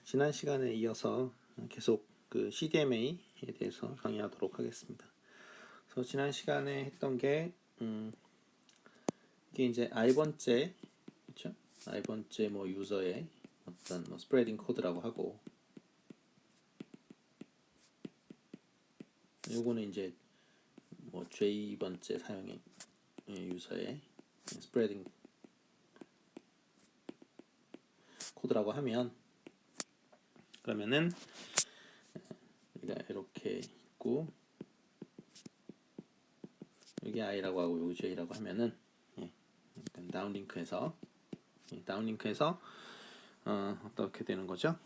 지난 시간에 이어서 계속 그 CDMA에 대해서 강의하도록 하겠습니다. 그래서 지난 시간에 했던 게 이게 이제 i번째, 그렇죠? i번째 뭐 유저의 어떤 뭐 스프레딩 코드라고 하고, 요거는 이제 뭐 J번째 사용의 유저의 스프레딩 코드라고 하면, 그러면은 우리가 이렇게 있고 여기 i라고 하고 여기 j라고 하면은 다운링크해서 어떻게 되는 거죠?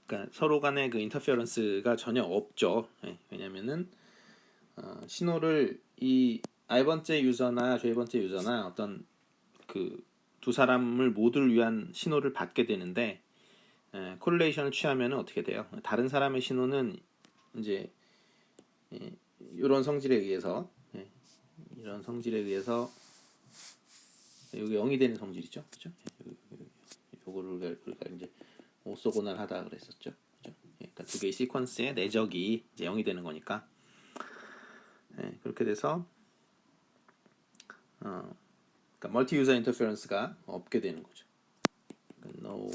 그러니까 서로 간의 그 인터페어런스가 전혀 없죠. 왜냐면은 신호를 이 i번째 유저나 j번째 유저나 어떤 그 두 사람을 모두를 위한 신호를 받게 되는데, 코릴레이션을 취하면 어떻게 돼요? 다른 사람의 신호는 이제 이런 성질에 의해서 여기 0이 되는 성질이죠, 그렇죠? 요거를 우리가 이제 오소고날하다 그랬었죠, 그렇죠? 그러니까 두 개의 시퀀스의 내적이 이제 0이 되는 거니까, 그렇게 돼서 그러니까 멀티 유저 인터페런스가 없게 되는 거죠. 그러니까 no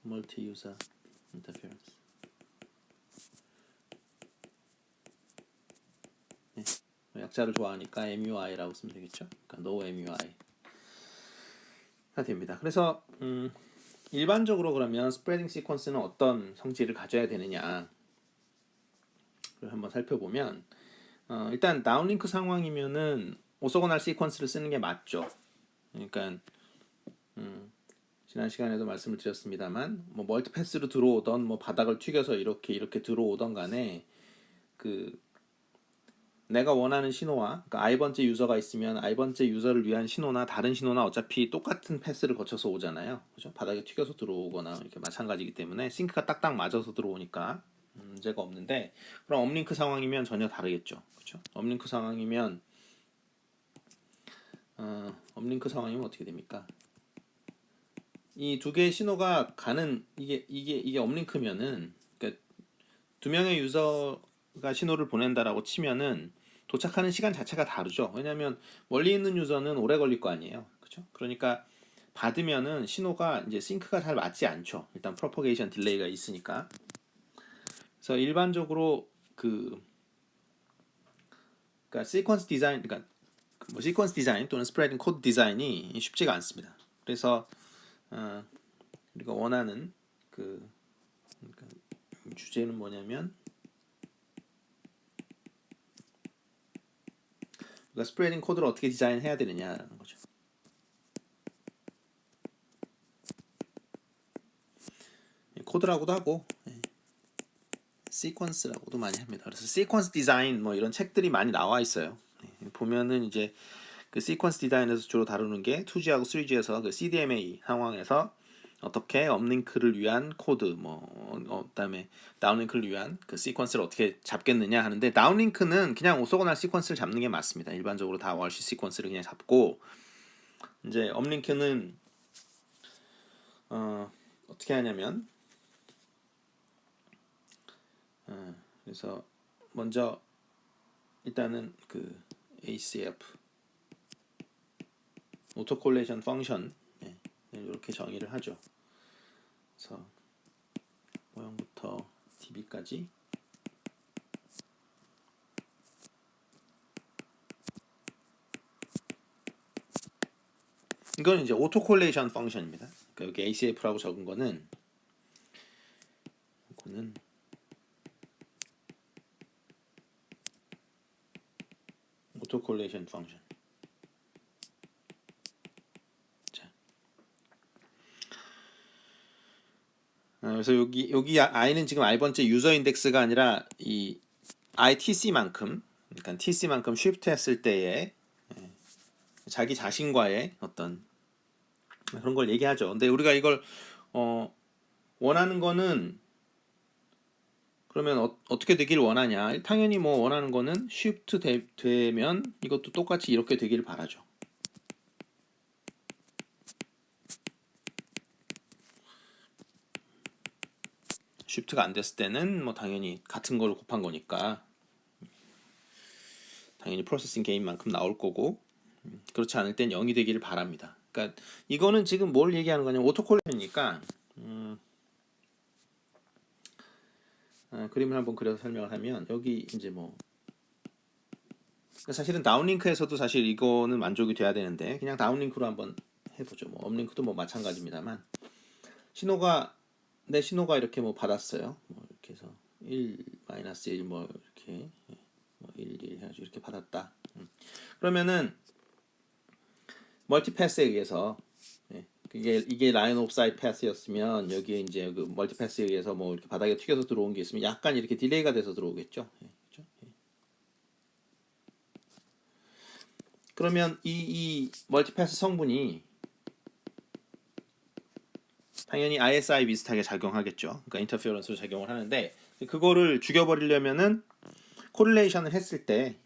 multi user interference. 약자를 좋아하니까 MUI라고 쓰면 되겠죠. 그러니까 no MUI가 됩니다. 그래서 일반적으로 그러면 스프레딩 시퀀스는 어떤 성질을 가져야 되느냐를 한번 살펴보면, 일단 다운링크 상황이면은 오소고날 시퀀스를 쓰는 게 맞죠. 그러니까 지난 시간에도 말씀을 드렸습니다만, 뭐 멀티패스로 들어오던 뭐 바닥을 튀겨서 이렇게 들어오던 간에 그 내가 원하는 신호와, 그러니까 i번째 유저가 있으면 i번째 유저를 위한 신호나 다른 신호나 어차피 똑같은 패스를 거쳐서 오잖아요, 그죠? 바닥에 튀겨서 들어오거나 이렇게 마찬가지이기 때문에 싱크가 딱딱 맞아서 들어오니까 문제가 없는데, 그럼 업링크 상황이면 전혀 다르겠죠, 그죠? 업링크 상황이면 어떻게 됩니까? 이 두 개의 신호가 가는 이게 업링크면은, 그러니까 두 명의 유저가 신호를 보낸다라고 치면은 도착하는 시간 자체가 다르죠. 왜냐하면 멀리 있는 유저는 오래 걸릴 거 아니에요, 그렇죠? 그러니까 받으면은 신호가 이제 싱크가 잘 맞지 않죠. 일단 프로퍼게이션 딜레이가 있으니까. 그래서 일반적으로 그러니까 시퀀스 디자인, 그러니까 뭐 시퀀스 디자인 또는 스프레딩 코드 디자인이 쉽지가 않습니다. 그래서 우리가 원하는 그러니까 주제는 뭐냐면, 우리가 스프레딩 코드를 어떻게 디자인해야 되느냐라는 거죠. 코드라고도 하고 시퀀스라고도 많이 합니다. 그래서 시퀀스 디자인 뭐 이런 책들이 많이 나와 있어요. 보면은 이제 그 시퀀스 디자인에서 주로 다루는 게 2G하고 3G에서 그 CDMA 상황에서 어떻게 업링크를 위한 코드, 그다음에 다운링크를 위한 그 시퀀스를 어떻게 잡겠느냐 하는데, 다운링크는 그냥 오소고날 시퀀스를 잡는 게 맞습니다. 일반적으로 다 월시 시퀀스를 그냥 잡고, 이제 업링크는 어떻게 하냐면, 그래서 먼저 일단은 그 ACF 오토 콜레이션 펑션 이렇게 정의를 하죠. 그래서 모형부터 db까지 이건 이제 오토 콜레이션 펑션입니다. 그러니까 여기 ACF라고 적은 거는 이거는 오토 콜레이션 펑션. 그래서 여기 i는 지금 i번째 유저 인덱스가 아니라 이 ITC만큼, 그러니까 TC만큼 쉬프트 했을 때의 자기 자신과의 어떤 그런 걸 얘기하죠. 근데 우리가 이걸 원하는 거는, 그러면 어떻게 되길 원하냐? 당연히 뭐 원하는 거는 쉬프트 되면 이것도 똑같이 이렇게 되길 바라죠. 쉬프트가 안 됐을 때는 뭐 당연히 같은 걸 곱한 거니까 당연히 프로세싱 게인만큼 나올 거고, 그렇지 않을 땐 0이 되기를 바랍니다. 그러니까 이거는 지금 뭘 얘기하는 거냐면 오토콜레이션이니까 그림을 한번 그려서 설명을 하면 여기 이제 뭐 사실은 다운링크에서도 사실 이거는 만족이 돼야 되는데 그냥 다운링크로 한번 해보죠. 뭐 업링크도 뭐 마찬가지입니다만 신호가 내 신호가 이렇게 뭐 받았어요. 뭐 이렇게 해서 1 -1 뭐 이렇게 뭐 1 1 해가지고 이렇게 받았다. 그러면은 멀티패스에 의해서 이게 라인 오브 사이트 패스였으면 여기에 이제 그 멀티패스에 의해서 뭐 이렇게 바닥에 튀겨서 들어온 게 있으면 약간 이렇게 딜레이가 돼서 들어오겠죠. 그렇죠? 그러면 이 멀티패스 성분이 당연히 RSI 비슷하게 작용하겠죠. 그러니까 인터페어런스로 작용을 하는데 그거를 죽여버리려면은 코릴레이션을 했을 때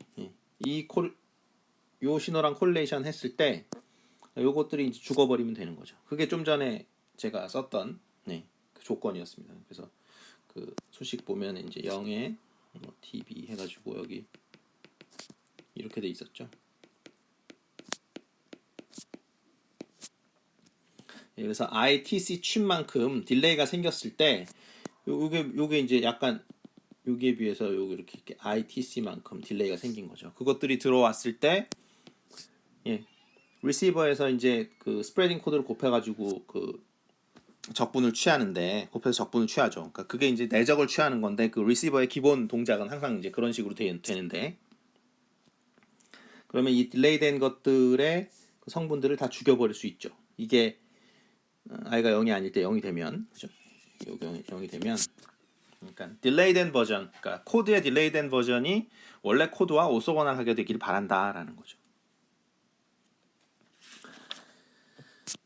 요 신호랑 코릴레이션 했을 때 요것들이 이제 죽어버리면 되는 거죠. 그게 좀 전에 제가 썼던 그 조건이었습니다. 그래서 그 수식 보면 이제 0에 뭐 TB 해가지고 여기 이렇게 돼 있었죠. 그래서 ITC 칩만큼 딜레이가 생겼을 때 요게 이제 약간 여기에 비해서 여기 이렇게 ITC만큼 딜레이가 생긴 거죠. 그것들이 들어왔을 때 리시버에서 이제 그 스프레딩 코드를 곱해가지고 그 적분을 취하는데 곱해서 적분을 취하죠. 그러니까 그게 이제 내적을 취하는 건데 그 리시버의 기본 동작은 항상 이제 그런 식으로 되는데 그러면 이 딜레이된 것들의 그 성분들을 다 죽여버릴 수 있죠. 이게 i가 0이 아닐 때 0이 되면 그죠? 0이 되면 그러니까 딜레이된 버전, 그러니까 코드의 딜레이된 버전이 원래 코드와 오소거널하게 되길 바란다라는 거죠.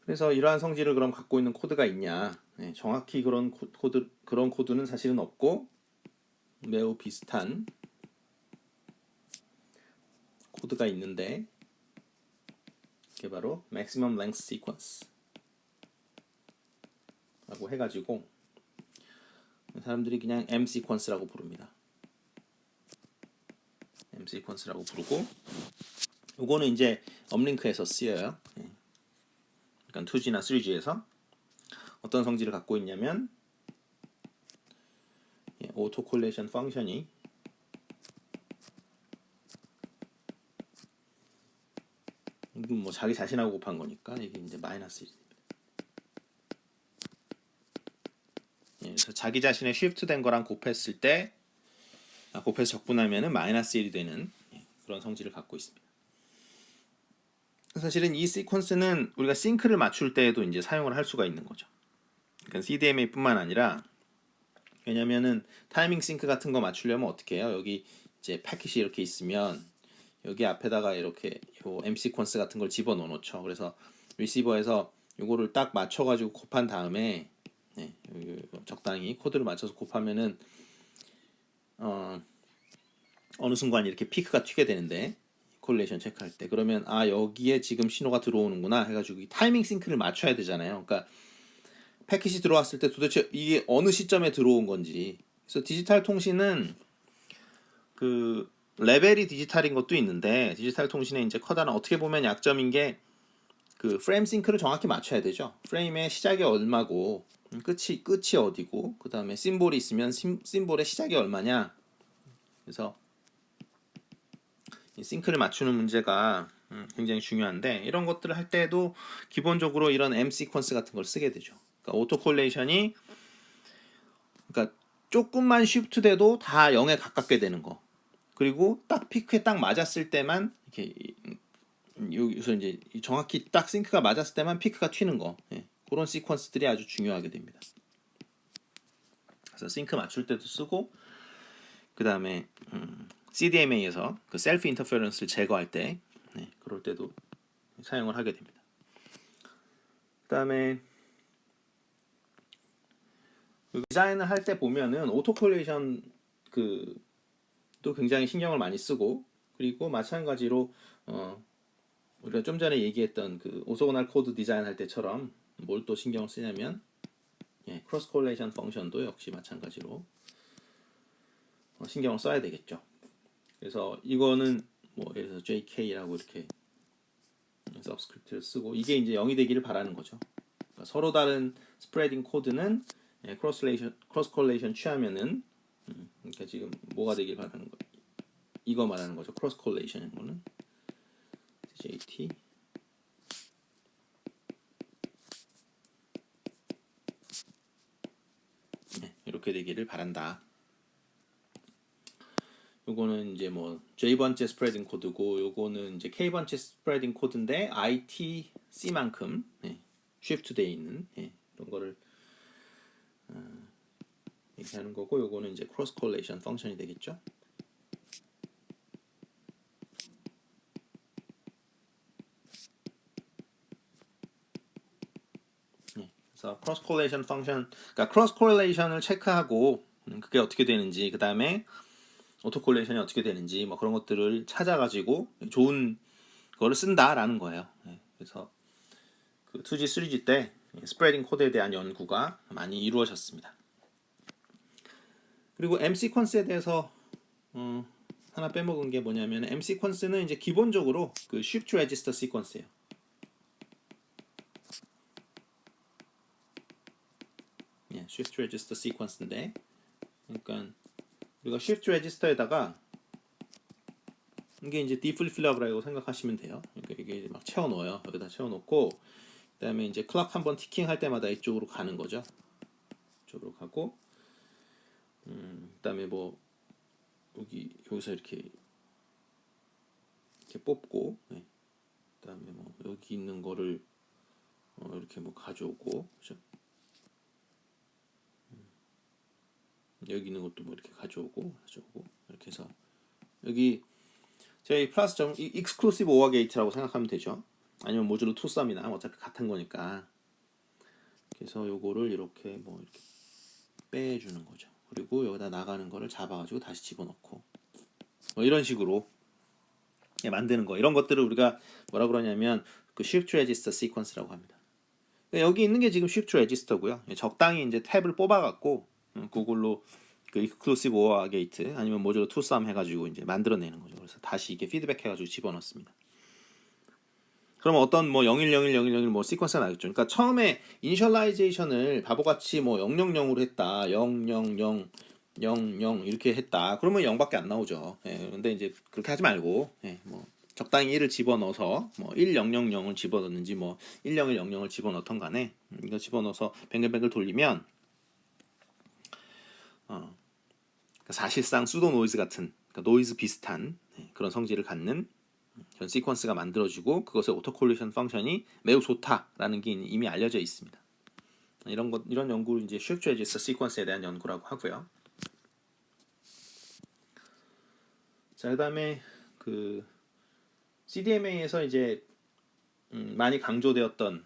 그래서 이러한 성질을 그럼 갖고 있는 코드가 있냐? 정확히 그런 코드는 사실은 없고 매우 비슷한 코드가 있는데 이게 바로 maximum length sequence 라고 해가지고 사람들이 그냥 M sequence라고 부릅니다. M sequence라고 부르고 요거는 이제 업링크에서 쓰여요. 그러니까 2G나 3G에서 어떤 성질을 갖고 있냐면 오토 콜레이션 펑션이 뭐 자기 자신하고 곱한 거니까 이게 이제 마이너스 1입니다. 그래서 자기 자신의 쉬프트된 거랑 곱했을 때 곱해서 적분하면은 마이너스 1이 되는 그런 성질을 갖고 있습니다. 사실은 이 시퀀스는 우리가 싱크를 맞출 때에도 이제 사용을 할 수가 있는 거죠. 그러니까 CDMA뿐만 아니라 왜냐면은 타이밍 싱크 같은 거 맞추려면 어떻게 해요? 여기 이제 패킷이 이렇게 있으면 여기 앞에다가 이렇게 요 M 시퀀스 같은 걸 집어넣어 놓죠. 그래서 리시버에서 요거를 딱 맞춰가지고 곱한 다음에 적당히 코드를 맞춰서 곱하면은 어느 순간 이렇게 피크가 튀게 되는데 콜레이션 체크할 때 그러면 여기에 지금 신호가 들어오는구나 해가지고 이 타이밍 싱크를 맞춰야 되잖아요. 그러니까 패킷이 들어왔을 때 도대체 이게 어느 시점에 들어온 건지. 그래서 디지털 통신은 그 레벨이 디지털인 것도 있는데 디지털 통신의 이제 커다란 어떻게 보면 약점인 게 그 프레임 싱크를 정확히 맞춰야 되죠. 프레임의 시작이 얼마고 끝이 어디고 그 다음에 심볼이 있으면 심볼의 시작이 얼마냐. 그래서 이 싱크를 맞추는 문제가 굉장히 중요한데 이런 것들을 할 때도 기본적으로 이런 M 시퀀스 같은 걸 쓰게 되죠. 그러니까 오토 콜레이션이 그러니까 조금만 쉬프트 돼도 다 0에 가깝게 되는 거. 그리고 딱 피크에 딱 맞았을 때만 이렇게 여기서 이제 정확히 딱 싱크가 맞았을 때만 피크가 튀는 거. 그런 시퀀스들이 아주 중요하게 됩니다. 그래서 싱크 맞출 때도 쓰고 그 다음에 CDMA에서 그 셀프 인터페런스를 제거할 때 그럴 때도 사용을 하게 됩니다. 그 다음에 디자인을 할 때 보면은 오토콜레이션 또 굉장히 신경을 많이 쓰고 그리고 마찬가지로 우리가 좀 전에 얘기했던 그 오소고날 코드 디자인할 때처럼 뭘 또 신경을 쓰냐면 예, 크로스 콜레이션 펑션도 역시 마찬가지로 신경을 써야 되겠죠. 그래서 이거는 뭐 예를 들어서 JK라고 이렇게 서브스크립트를 쓰고 이게 이제 0이 되기를 바라는 거죠. 그러니까 서로 다른 스프레딩 코드는 크로스 콜레이션 취하면은 그러니까 지금 뭐가 되길 바라는 거 이거 말하는 거죠. 크로스 콜레이션인 거는 JT 이렇게 되기를 바란다. 요거는 이제 뭐 J번째 스프레딩 코드고 요거는 이제 K번째 스프레딩 코드인데 ITC만큼 쉬프트되어 있는 이런 거를 얘기하는 거고 요거는 이제 크로스 콜레이션 펑션이 되겠죠. 그래서 크로스 콜레이션 펑션 그러니까 크로스 콜레이션을 체크하고 그게 어떻게 되는지 그다음에 오토 콜레이션이 어떻게 되는지 뭐 그런 것들을 찾아가지고 좋은 거를 쓴다라는 거예요. 그래서 그 2G, 3G 때 스프레딩 코드에 대한 연구가 많이 이루어졌습니다. 그리고 M 시퀀스에 대해서 하나 빼먹은 게 뭐냐면 M 시퀀스는 이제 기본적으로 그 shift register 시퀀스예요. shift register 시퀀스인데 그러니까 우리가 shift register에다가 이게 이제 디플립플랍이라고 생각하시면 돼요. 그러니까 이게 막 채워넣어요. 여기다 채워놓고 그다음에 이제 클락 한번 티킹 할 때마다 이쪽으로 가는 거죠. 이쪽으로 가고 그다음에 뭐 여기서 이렇게 뽑고 그다음에 뭐 여기 있는 거를 이렇게 뭐 가져오고 그죠? 여기 있는 것도 뭐 이렇게 가져오고 이렇게 해서 여기 저희 플러스 점 익스클루시브 오어 게이트라고 생각하면 되죠. 아니면 모듈로 투썸이나 어차피 같은 거니까. 그래서 요거를 이렇게 뭐 이렇게 빼주는 거죠. 그리고 여기다 나가는 거를 잡아가지고 다시 집어넣고 뭐 이런 식으로 만드는 거. 이런 것들을 우리가 뭐라 그러냐면 그 shift register sequence라고 합니다. 여기 있는 게 지금 shift register고요. 적당히 이제 탭을 뽑아갖고 그걸로 그 exclusive OR 게이트 아니면 모듈로 to sum 해가지고 이제 만들어내는 거죠. 그래서 다시 이게 피드백 해가지고 집어넣습니다. 그러면 어떤 뭐 0101010 뭐 시퀀스가 나겠죠. 그러니까 처음에 이니셜라이제이션을 바보같이 뭐 000으로 했다. 000 이렇게 했다. 그러면 0밖에 안 나오죠. 근데 이제 그렇게 하지 말고 뭐 적당히 1을 집어넣어서 뭐 1000을 집어넣는지 뭐 1100을 집어넣던 간에 이거 집어넣어서 뱅글뱅글 돌리면 사실상 수도 노이즈 같은 그러니까 노이즈 비슷한 그런 성질을 갖는 전 시퀀스가 만들어지고 그것의 오토 콜리션 펑션이 매우 좋다라는 게 이미 알려져 있습니다. 이런 연구를 이제 shift register 시퀀스에 대한 연구라고 하고요. 자, 그다음에 그 CDMA에서 이제 많이 강조되었던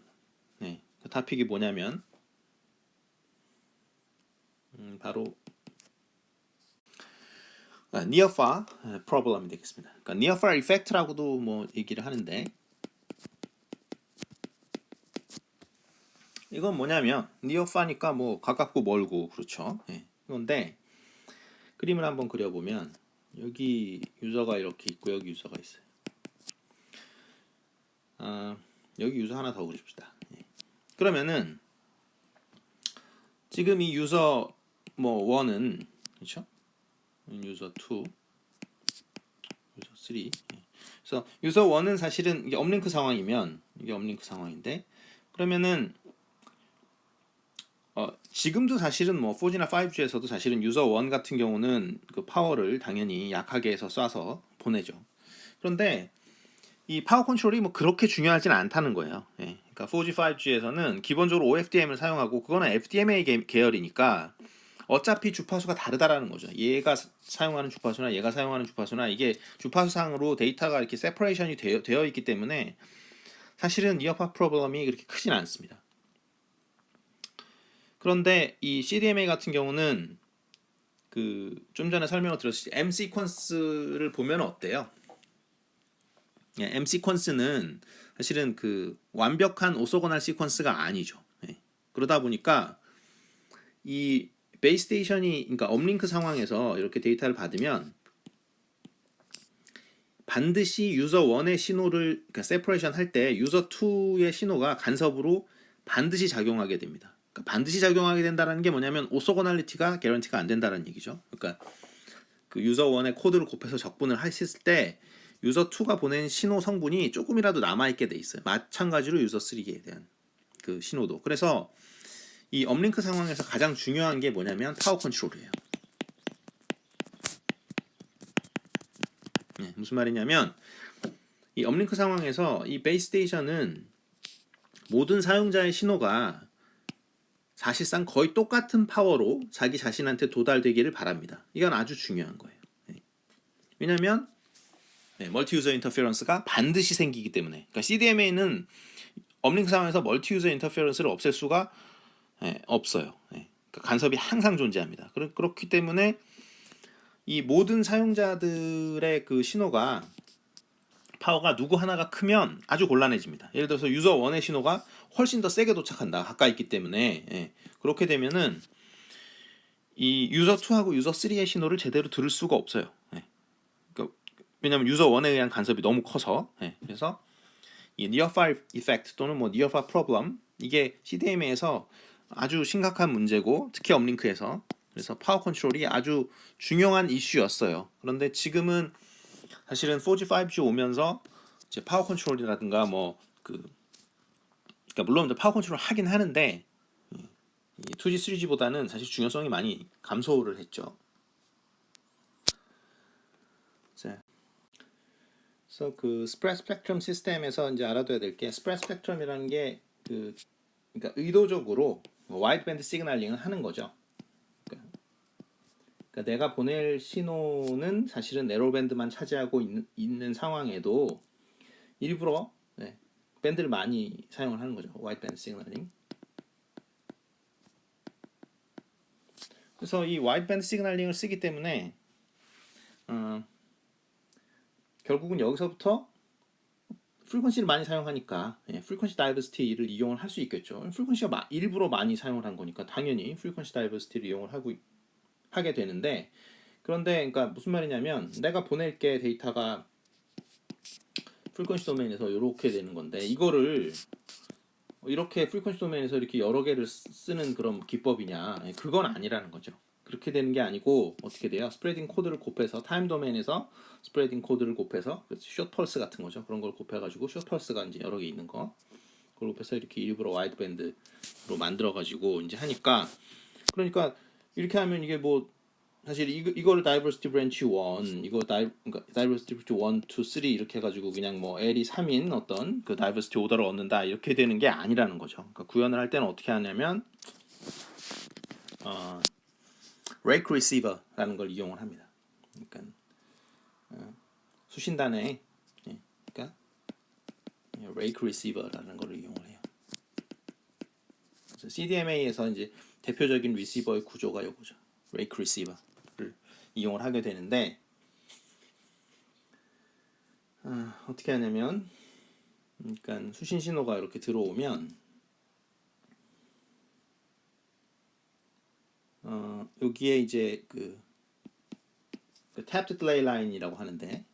그 토픽이 뭐냐면 바로 near far problem이 되겠습니다. 그러니까 near far effect라고도 뭐 얘기를 하는데 이건 뭐냐면 near far니까 뭐 가깝고 멀고 그렇죠. 그런데 그림을 한번 그려보면 여기 유저가 이렇게 있고 여기 유저가 있어요. 여기 유저 하나 더 그립시다. 그러면은 지금 이 유저 뭐 1은 그렇죠? 유저 2, 유저 3. 그래서 유저 1은 사실은 이게 업링크 상황이면 이게 업링크 상황인데 그러면은 지금도 사실은 뭐 4G나 5G에서도 사실은 유저 1 같은 경우는 그 파워를 당연히 약하게 해서 쏴서 보내죠. 그런데 이 파워 컨트롤이 뭐 그렇게 중요하진 않다는 거예요. 그러니까 4G, 5G에서는 기본적으로 OFDM을 사용하고 그거는 FDMA 계열이니까 어차피 주파수가 다르다라는 거죠. 얘가 사용하는 주파수나 얘가 사용하는 주파수나 이게 주파수상으로 데이터가 이렇게 세퍼레이션이 되어 있기 때문에 사실은 니어파 프로블럼이 그렇게 크진 않습니다. 그런데 이 CDMA 같은 경우는 그 좀 전에 설명을 드렸듯이 M 시퀀스를 보면 어때요? M 시퀀스는 사실은 그 완벽한 오소고날 시퀀스가 아니죠. 그러다 보니까 이 베이스 스테이션이 그러니까 업링크 상황에서 이렇게 데이터를 받으면 반드시 유저 1의 신호를 그러니까 세퍼레이션 할 때 유저 2의 신호가 간섭으로 반드시 작용하게 됩니다. 그러니까 반드시 작용하게 된다는 게 뭐냐면 오소고널리티가 개런티가 안 된다는 얘기죠. 그러니까 그 유저 1의 코드를 곱해서 적분을 하셨을 때 유저 2가 보낸 신호 성분이 조금이라도 남아있게 돼 있어요. 마찬가지로 유저 3에 대한 그 신호도. 그래서 이 업링크 상황에서 가장 중요한 게 뭐냐면 파워 컨트롤이에요. 네, 무슨 말이냐면 이 업링크 상황에서 이 베이스 스테이션은 모든 사용자의 신호가 사실상 거의 똑같은 파워로 자기 자신한테 도달되기를 바랍니다. 이건 아주 중요한 거예요. 네. 왜냐하면 멀티 유저 인터페런스가 반드시 생기기 때문에. 그러니까 CDMA는 업링크 상황에서 멀티 유저 인터페런스를 없앨 수가 없어요. 그러니까 간섭이 항상 존재합니다. 그렇기 때문에 이 모든 사용자들의 그 신호가 파워가 누구 하나가 크면 아주 곤란해집니다. 예를 들어서 유저 1의 신호가 훨씬 더 세게 도착한다. 가까이 있기 때문에 그렇게 되면은 이 유저 2하고 유저 3의 신호를 제대로 들을 수가 없어요. 그러니까 왜냐하면 유저 1에 의한 간섭이 너무 커서. 그래서 이 Near Fire Effect 또는 뭐 Near Fire Problem 이게 CDMA에서 아주 심각한 문제고 특히 업링크에서 그래서 파워 컨트롤이 아주 중요한 이슈였어요. 그런데 지금은 사실은 4G, 5G 오면서 이제 파워 컨트롤이라든가 뭐 그러니까 물론 파워 컨트롤 하긴 하는데 이 2G, 3G보다는 사실 중요성이 많이 감소를 했죠. 그래서 그 스프레드 스펙트럼 시스템에서 이제 알아둬야 될 게 스프레드 스펙트럼이라는 게 그러니까 의도적으로 와이드밴드 시그널링을 하는 거죠. 그러니까 내가 보낼 신호는 사실은 내로밴드만 차지하고 있는 상황에도 일부러 밴드를 많이 사용을 하는 거죠. 와이드밴드 시그널링. 그래서 이 와이드밴드 시그널링을 쓰기 때문에 결국은 여기서부터 프리퀀시를 많이 사용하니까 프리퀀시 다이버시티를 이용을 할 수 있겠죠. 프리퀀시가 일부러 많이 사용을 한 거니까 당연히 프리퀀시 다이버시티를 이용을 하게 되는데 그런데 그러니까 무슨 말이냐면 내가 보낼게 데이터가 프리퀀시 도메인에서 이렇게 되는 건데 이거를 이렇게 프리퀀시 도메인에서 이렇게 여러 개를 쓰는 그런 기법이냐 그건 아니라는 거죠. 그렇게 되는 게 아니고 어떻게 돼요? 스프레딩 코드를 곱해서 타임 도메인에서 스프레딩 코드를 곱해서 숏 펄스 같은 거죠. 그런 걸 곱해가지고 숏 펄스가 이제 여러 개 있는 거 그걸 곱해서 이렇게 일부러 와이드 밴드로 만들어가지고 이제 하니까 그러니까 이렇게 하면 이게 뭐 사실 이거를 다이버시티 브랜치 1 이거 그러니까 다이버시티 브랜치 1, 2, 3 이렇게 해가지고 그냥 뭐 L이 3인 어떤 그 다이버시티 오더를 얻는다 이렇게 되는 게 아니라는 거죠. 그러니까 구현을 할 때는 어떻게 하냐면 rake receiver라는 걸 이용을 합니다. 그러니까 수신단에 그러니까 rake receiver라는 걸 이용을 해요. 그래서 CDMA에서 이제 대표적인 리시버의 구조가 이거죠. rake receiver를 이용을 하게 되는데 어떻게 하냐면 그러니까 수신 신호가 이렇게 들어오면 여기에 이제 그 tapped delay line이라고 하는데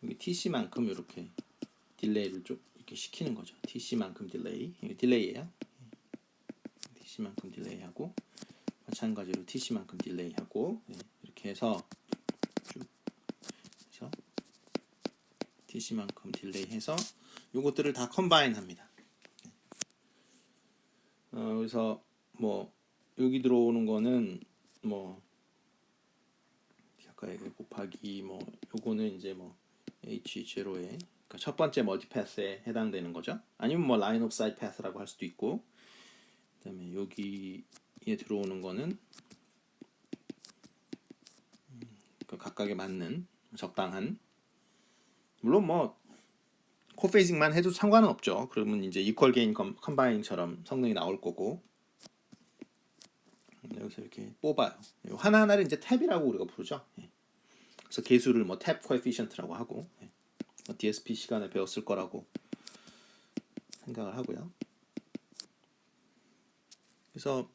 여기 TC만큼 이렇게 딜레이를 좀 이렇게 시키는 거죠. TC만큼 딜레이, 이게 딜레이예요. TC만큼 딜레이하고 마찬가지로 TC만큼 딜레이하고 이렇게 해서 쭉 해서 TC만큼 딜레이해서 요것들을 다 컴바인합니다. 그래서 뭐 여기 들어오는 거는 뭐 아까 곱하기 뭐 요거는 이제 뭐 H0에 그러니까 첫 번째 멀티패스에 해당되는 거죠. 아니면 뭐 라인 오브 사이트 패스라고 할 수도 있고 그다음에 여기에 들어오는 거는 그 각각에 맞는 적당한 물론 뭐 코페이징만 해도 상관은 없죠. 그러면 이제 이퀄 게인 컴바인처럼 성능이 나올 거고 여기서 이렇게 뽑아요. 하나하나를 이제 탭이라고 우리가 부르죠. 그래서 개수를 뭐 탭 코에피션트라고 하고 DSP 시간에 배웠을 거라고 생각을 하고요. 그래서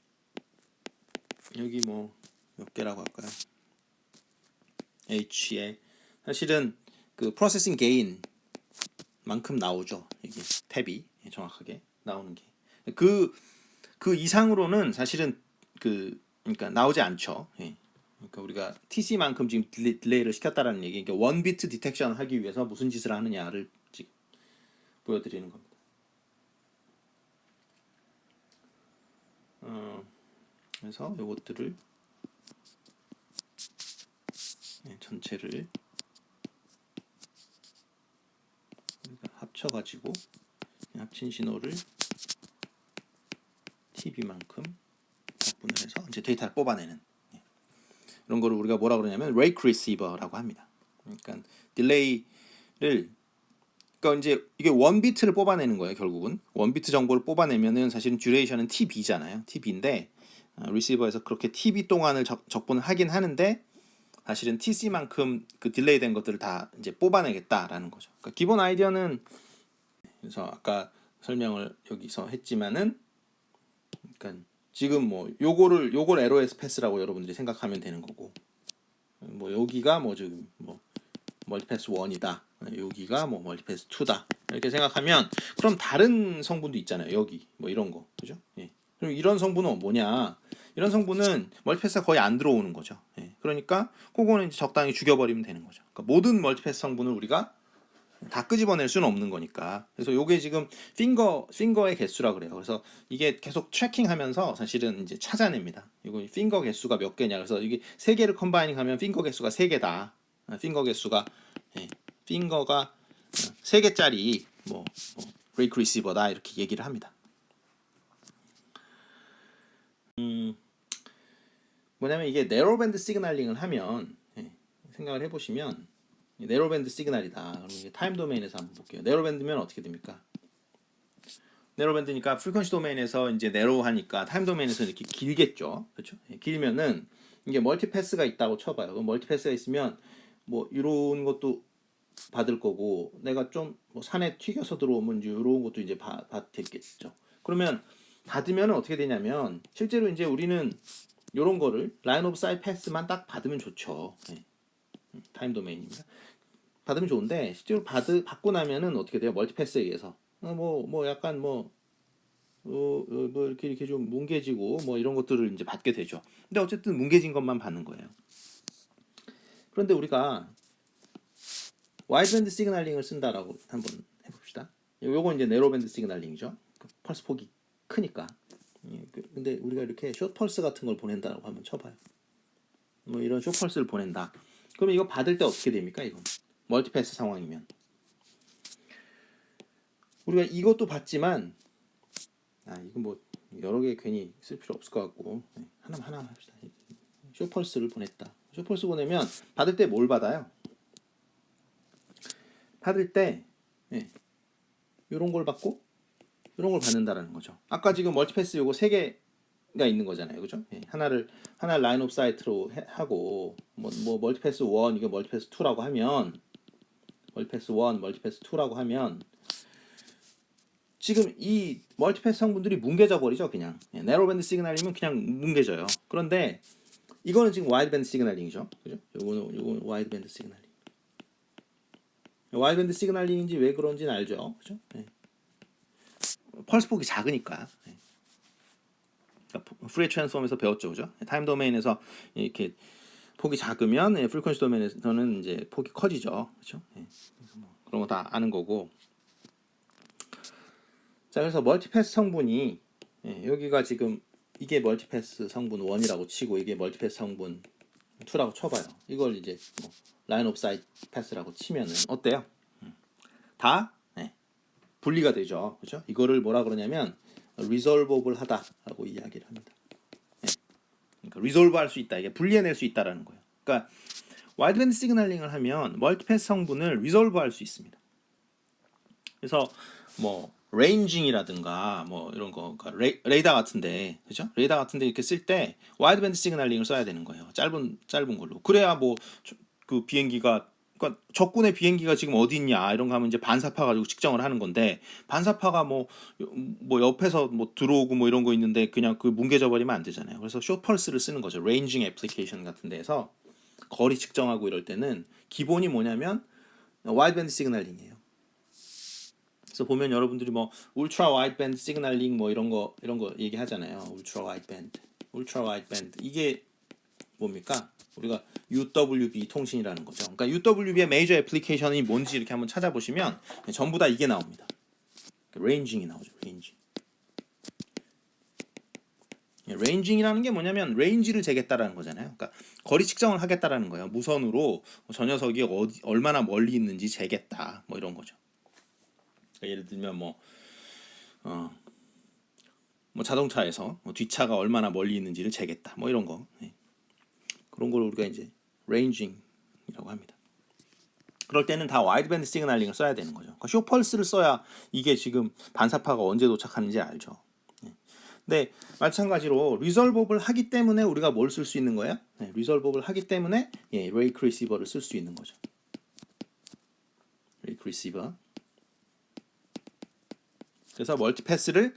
여기 뭐 몇 개라고 할까요? H에 사실은 그 프로세싱 게인 만큼 나오죠. 이게 탭이 정확하게 나오는 게 그 이상으로는 사실은 그러니까 나오지 않죠. 예. 그러니까 우리가 TC만큼 지금 딜레이를 시켰다라는 얘기. 그러니까 원 비트 디텍션 하기 위해서 무슨 짓을 하느냐를 지금 보여드리는 겁니다. 그래서 이것들을 전체를 합쳐가지고 합친 신호를 TB만큼 적분을 해서 이제 데이터를 뽑아내는 이런 거를 우리가 뭐라 그러냐면 rake receiver라고 합니다. 그러니까 딜레이를 그러니까 이제 이게 원 비트를 뽑아내는 거예요. 결국은 원 비트 정보를 뽑아내면은 사실은 듀레이션은 TB잖아요. TB인데 리시버에서 그렇게 TB 동안을 적분을 하긴 하는데 사실은 TC만큼 그 딜레이 된 것들을 다 이제 뽑아내겠다라는 거죠. 그러니까 기본 아이디어는 그래서 아까 설명을 여기서 했지만은 그러니까 지금 뭐 요걸 LOS 패스라고 여러분들이 생각하면 되는 거고 뭐 여기가 뭐 지금 뭐 멀티패스 1이다. 여기가 뭐 멀티패스 2다. 이렇게 생각하면 그럼 다른 성분도 있잖아요. 여기 뭐 이런 거. 그죠? 예. 그럼 이런 성분은 뭐냐? 이런 성분은 멀티패스가 거의 안 들어오는 거죠. 예. 그러니까 그거는 이제 적당히 죽여버리면 되는 거죠. 그러니까 모든 멀티패스 성분을 우리가 다 끄집어낼 수는 없는 거니까. 그래서 요게 지금 핑거의 개수라 그래요. 그래서 이게 계속 트래킹하면서 사실은 이제 찾아냅니다. 이거 핑거 개수가 몇 개냐. 그래서 이게 세 개를 컴바이닝하면 핑거 개수가 세 개다. 핑거 개수가 핑거가 세 개짜리 뭐 브레이크 리시버다 이렇게 얘기를 합니다. 뭐냐면 이게 네로밴드 시그널링을 하면 생각을 해보시면 네로밴드 시그널이다. 그럼 이게 타임 도메인에서 한번 볼게요. 네로밴드면 어떻게 됩니까? 네로밴드니까 프리퀀시 도메인에서 이제 네로하니까 타임 도메인에서 이렇게 길겠죠. 그렇죠? 길면은 이게 멀티패스가 있다고 쳐봐요. 그럼 멀티패스가 있으면 뭐 이런 것도 받을 거고 내가 좀 뭐 산에 튀겨서 들어오면 이제 이런 것도 이제 받겠죠. 그러면 받으면 어떻게 되냐면 실제로 이제 우리는 이런 거를 라인 오브 사이트 패스만 딱 받으면 좋죠. 타임 도메인입니다. 받으면 좋은데 실제로 받고 나면은 어떻게 돼요? 멀티패스에 의해서 뭐 약간 뭐 이렇게 좀 뭉개지고 뭐 이런 것들을 이제 받게 되죠. 근데 어쨌든 뭉개진 것만 받는 거예요. 그런데 우리가 와이드밴드 시그널링을 쓴다라고 한번 해봅시다. 요건 이제 네로밴드 시그널링이죠. 펄스 폭이 크니까. 근데 우리가 이렇게 숏 펄스 같은 걸 보낸다라고 한번 쳐봐요. 뭐 이런 숏 펄스를 보낸다. 그러면 이거 받을 때 어떻게 됩니까? 이건 멀티패스 상황이면 우리가 이것도 받지만 이거 뭐 여러 개 괜히 쓸 필요 없을 것 같고 하나만 합시다. 숏 펄스를 보냈다. 숏 펄스 보내면 받을 때 뭘 받아요? 받을 때 이런 걸 받고 이런 걸 받는다라는 거죠. 아까 지금 멀티패스 요거 세 개가 있는 거잖아요, 그죠? 하나를 라인 오브 사이트로 하고 뭐 멀티패스 1 이거 멀티패스 2라고 하면 멀티패스 1, 멀티패스 2라고 하면 지금 이 멀티패스 성분들이 뭉개져 버리죠, 그냥. 네로밴드 시그널링은 그냥 뭉개져요. 그런데 이거는 지금 와이드밴드 시그널링이죠, 그죠? 요거는 와이드밴드 시그널링. 와이드밴드 시그널링인지 왜 그런지는 알죠, 그죠? 펄스 폭이 작으니까. 그러니까 프리 트랜스폼에서 배웠죠, 그죠? 타임 도메인에서 이렇게 폭이 작으면 프리퀀시 도메인에서는 이제 폭이 커지죠, 그죠? 뭐 그런 거 다 아는 거고. 자, 그래서 멀티패스 성분이 여기가 지금 이게 멀티패스 성분 1이라고 치고 이게 멀티패스 성분 2라고 쳐봐요. 이걸 이제 뭐 라인 오브 사이트 패스라고 치면은 어때요? 다 분리가 되죠, 그렇죠? 이거를 뭐라 그러냐면 resolveable 하다라고 이야기를 합니다. 그러니까 resolve 할 수 있다, 이게 분리해낼 수 있다라는 거예요. 그러니까 와이드밴드 시그널링을 하면 멀티패스 성분을 resolve 할 수 있습니다. 그래서 뭐 레인징이라든가 뭐 이런 거 그러니까 레이더 같은데 그죠? 레이더 같은데 이렇게 쓸 때 와이드밴드 시그널링을 써야 되는 거예요. 짧은 걸로. 그래야 뭐 그 비행기가 그러니까 적군의 비행기가 지금 어디 있냐 이런 거 하면 이제 반사파 가지고 측정을 하는 건데, 반사파가 뭐 옆에서 뭐 들어오고 뭐 이런 거 있는데 그냥 그 뭉개져 버리면 안 되잖아요. 그래서 숏펄스를 쓰는 거죠. 레인징 애플리케이션 같은 데에서 거리 측정하고 이럴 때는 기본이 뭐냐면 와이드밴드 시그널링이에요. 그래서 보면 여러분들이 뭐 울트라 와이드밴드 시그널링 뭐 이런 거 얘기하잖아요. 울트라 와이드밴드 이게 뭡니까? 우리가 UWB 통신이라는 거죠. 그러니까 UWB의 메이저 애플리케이션이 뭔지 이렇게 한번 찾아보시면 전부 다 이게 나옵니다. 레인징이 나오죠. 레인징이라는 게 뭐냐면 레인지를 재겠다라는 거잖아요. 그러니까 거리 측정을 하겠다라는 거예요. 무선으로 저 녀석이 얼마나 멀리 있는지 재겠다. 뭐 이런 거죠. 그러니까 예를 들면 뭐 자동차에서 뒷차가 얼마나 멀리 있는지를 재겠다. 뭐 이런 거. 그런 걸 우리가 이제 레인징이라고 합니다. 그럴 때는 다 와이드밴드 시그널링을 써야 되는 거죠. 그러니까 쇼펄스를 써야 이게 지금 반사파가 언제 도착하는지 알죠. 근데 마찬가지로 리solveable 하기 때문에 우리가 뭘 쓸 수 있는 거야? 리solveable 하기 때문에 레이크 리시버를 쓸 수 있는 거죠. 레이크 리시버. 그래서 멀티패스를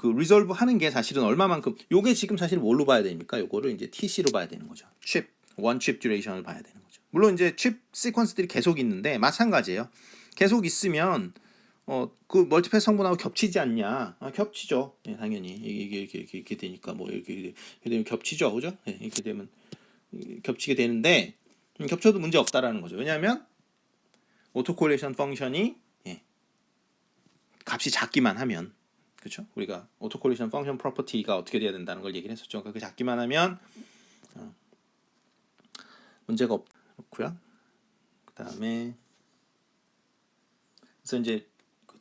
리졸브 하는 게 사실은 얼마만큼, 요게 지금 사실 뭘로 봐야 됩니까? 요거를 이제 TC로 봐야 되는 거죠. 원 칩 듀레이션을 봐야 되는 거죠. 물론 이제 칩 시퀀스들이 계속 있는데 마찬가지예요. 계속 있으면 그 멀티패스 성분하고 겹치지 않냐? 겹치죠. 당연히 이게 되니까 뭐 이렇게 되면 겹치죠, 그죠? 이렇게 되면 겹치게 되는데 겹쳐도 문제 없다라는 거죠. 왜냐하면 오토콜레이션 펑션이 값이 작기만 하면, 그렇죠? 우리가 오토콜리션 펑션 프로퍼티가 어떻게 돼야 된다는 걸 얘기를 했었죠. 그게 작기만 하면 문제가 없고요. 그다음에 그래서 이제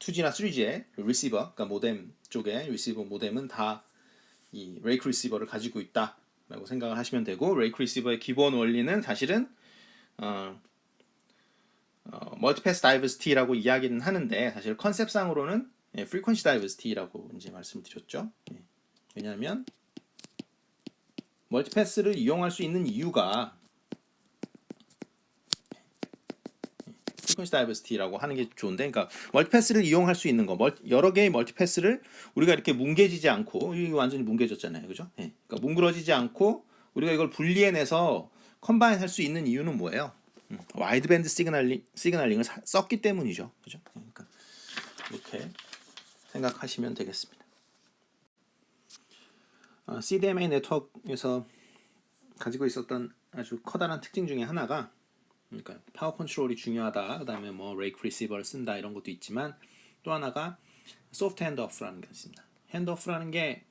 2G나 3G의 리시버, 그러니까 모뎀 쪽에 리시버 모뎀은 다 이 레이크 리시버를 가지고 있다라고 생각을 하시면 되고, 레이크 리시버의 기본 원리는 사실은 멀티패스 다이버시티라고 이야기는 하는데 사실 컨셉상으로는 프리퀀시 다이버시티라고 이제 말씀드렸죠. 왜냐하면 멀티패스를 이용할 수 있는 이유가 프리퀀시 다이버시티라고 하는 게 좋은데, 그러니까 멀티패스를 이용할 수 있는 거, 여러 개의 멀티패스를 우리가 이렇게 뭉개지지 않고, 이거 완전히 뭉개졌잖아요, 그죠? 그러니까 뭉그러지지 않고 우리가 이걸 분리해내서 컴바인 할 수 있는 이유는 뭐예요? 와이드밴드 시그널링을 썼기 때문이죠, 그죠? 그러니까 이렇게 생각하시면 되겠습니다. CDMA 네트워크에서 가지고 있었던 아주 커다란 특징 중에 하나가, 그러니까 파워 컨트롤이 중요하다, 그 다음에 뭐 레이크 리시버를 쓴다 이런 것도 있지만, 또 하나가 소프트 핸드오프라는 게 있습니다. 핸드오프라는 게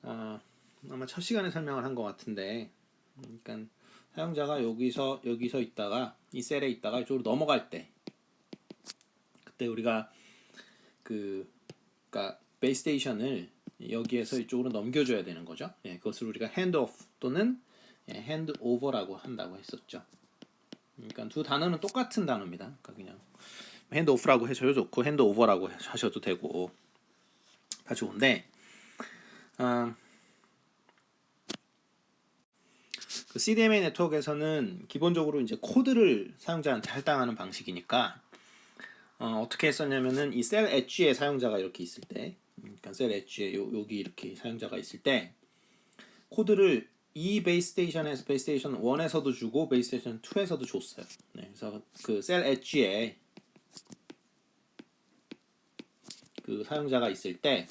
아마 첫 시간에 설명을 한 것 같은데, 그러니까 사용자가 여기서 있다가 이 셀에 있다가 이쪽으로 넘어갈 때, 그때 우리가 그러니까 베이스 스테이션을 여기에서 이쪽으로 넘겨줘야 되는 거죠. 그것을 우리가 핸드오프 또는 핸드오버라고 한다고 했었죠. 그러니까 두 단어는 똑같은 단어입니다. 그러니까 그냥 핸드오프라고 하셔도 좋고 핸드오버라고 하셔도 되고 다 좋은데, 그 CDMA 네트워크에서는 기본적으로 이제 코드를 사용자한테 할당하는 방식이니까 어떻게 했었냐면은 이 셀 엣지에 사용자가 이렇게 있을 때, 그러니까 셀 엣지에 여기 이렇게 사용자가 있을 때 코드를 이 베이스 스테이션 1에서도 주고 베이스 스테이션 2에서도 줬어요. 그래서 그 셀 엣지에 그 사용자가 있을 때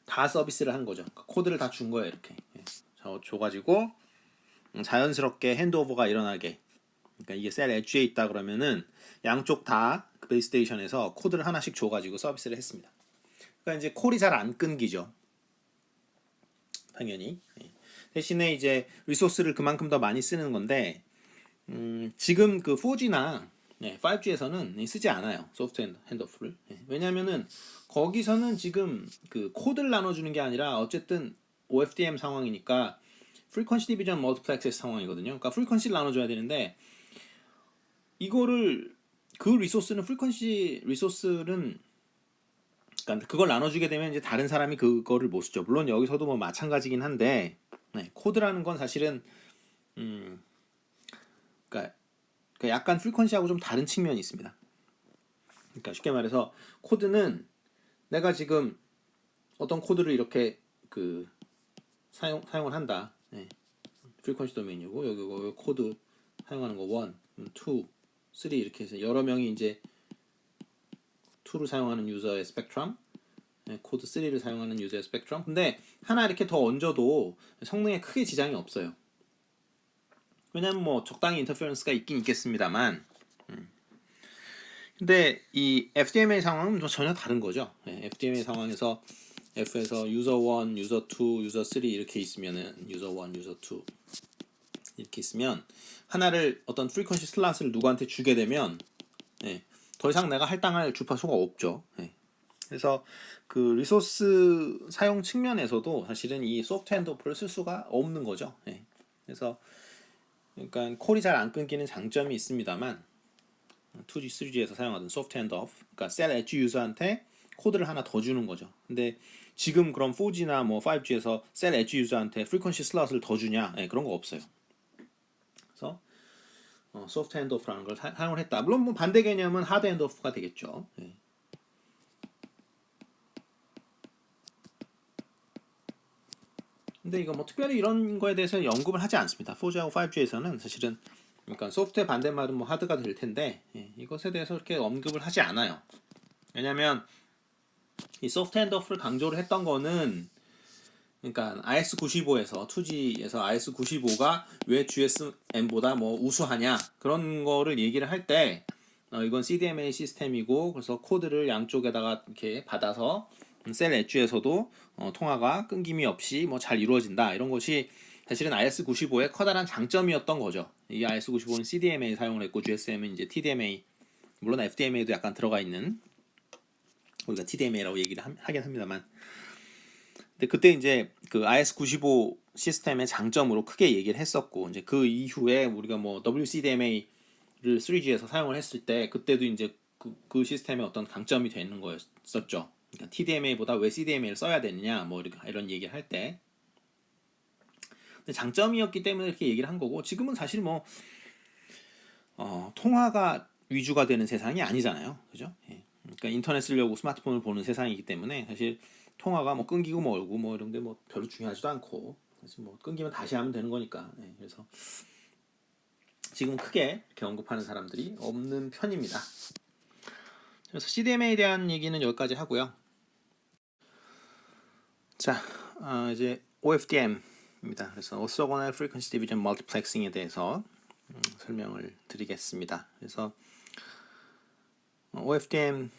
다 서비스를 한 거죠. 코드를 다 준 거예요, 이렇게. 줘가지고 자연스럽게 핸드오버가 일어나게. 그러니까 이게 셀 엣지에 있다 그러면은 양쪽 다 그 베이스 스테이션에서 코드를 하나씩 줘가지고 서비스를 했습니다. 그러니까 이제 콜이 잘 안 끊기죠, 당연히. 대신에 이제 리소스를 그만큼 더 많이 쓰는 건데, 지금 그 4G나 5G에서는 쓰지 않아요, 소프트 핸드오프를. 왜냐면은 거기서는 지금 그 코드를 나눠주는 게 아니라 어쨌든 OFDM 상황이니까 프리퀀시 디비전 멀티플렉스 상황이거든요. 그러니까 프리퀀시를 나눠줘야 되는데, 이거를 그 리소스는 프리퀀시 리소스는, 그러니까 그걸 나눠주게 되면 이제 다른 사람이 그거를 못 쓰죠. 물론 여기서도 뭐 마찬가지긴 한데, 네, 코드라는 건 사실은 그러니까 약간 프리퀀시하고 좀 다른 측면이 있습니다. 그러니까 쉽게 말해서 코드는 내가 지금 어떤 코드를 이렇게 그 사용을 한다. 네, 프리퀀시 도메인이고 여기 코드 사용하는 거 1, 2, 3 이렇게 해서 여러 명이 이제 2를 사용하는 유저의 스펙트럼, 코드 3를 사용하는 유저의 스펙트럼. 근데 하나 이렇게 더 얹어도 성능에 크게 지장이 없어요. 왜냐면 뭐 적당히 인터페런스가 있긴 있겠습니다만, 근데 이 FDMA 상황은 전혀 다른 거죠. FDMA 상황에서 F에서 유저 1, 유저 2, 유저 3 이렇게 있으면은 유저 1, 유저 2 이렇게 있으면 하나를 어떤 프리퀀시 슬롯을 누구한테 주게 되면 더 이상 내가 할당할 주파수가 없죠. 그래서 그 리소스 사용 측면에서도 사실은 이 소프트 핸드오프를 쓸 수가 없는 거죠. 그래서 그러니까 콜이 잘 안 끊기는 장점이 있습니다만 2G, 3G에서 사용하던 소프트 핸드오프, 그러니까 셀 엣지 유저한테 코드를 하나 더 주는 거죠. 근데 지금 그럼 4G나 뭐 5G에서 셀 엣지 유저한테 프리퀀시 슬롯을 더 주냐? 그런 거 없어요. 그래서 소프트 핸드오프라는 걸 사용을 했다. 물론 뭐 반대 개념은 하드 핸드오프가 되겠죠. 근데 이거 뭐 특별히 이런 거에 대해서 언급을 하지 않습니다. 4G하고 5G에서는 사실은 그러니까 소프트의 반대말은 뭐 하드가 될 텐데 이것에 대해서 그렇게 언급을 하지 않아요. 왜냐하면 이 소프트 핸드오프를 강조를 했던 거는 그러니까 RS95에서 2G에서 RS95가 왜 GSM보다 뭐 우수하냐 그런 거를 얘기를 할 때 이건 CDMA 시스템이고 그래서 코드를 양쪽에다가 이렇게 받아서 셀 엣지에서도 통화가 끊김이 없이 뭐 잘 이루어진다 이런 것이 사실은 RS95의 커다란 장점이었던 거죠. 이 RS95는 CDMA 사용을 했고 GSM은 이제 TDMA 물론 FDMA도 약간 들어가 있는 우리가 TDMA라고 얘기를 하긴 합니다만 근데 그때 이제 그 RS95 시스템의 장점으로 크게 얘기를 했었고 이제 그 이후에 우리가 뭐 WCDMA를 3G에서 사용을 했을 때 그때도 이제 그 시스템의 어떤 강점이 되는 거였었죠. 그러니까 TDMA보다 왜 CDMA를 써야 되느냐 뭐 이런 얘기를 할 때 근데 장점이었기 때문에 이렇게 얘기를 한 거고 지금은 사실 뭐 통화가 위주가 되는 세상이 아니잖아요. 그죠? 그러니까 인터넷 쓰려고 스마트폰을 보는 세상이기 때문에 사실 통화가 뭐 끊기고 멀고 뭐 이런 게 뭐 별로 중요하지도 않고 사실 뭐 끊기면 다시 하면 되는 거니까. 그래서 지금 크게 이렇게 언급하는 사람들이 없는 편입니다. 그래서 CDMA에 대한 얘기는 여기까지 하고요. 자, 이제 OFDM입니다. 그래서 Orthogonal Frequency Division Multiplexing에 대해서 설명을 드리겠습니다. 그래서 OFDM은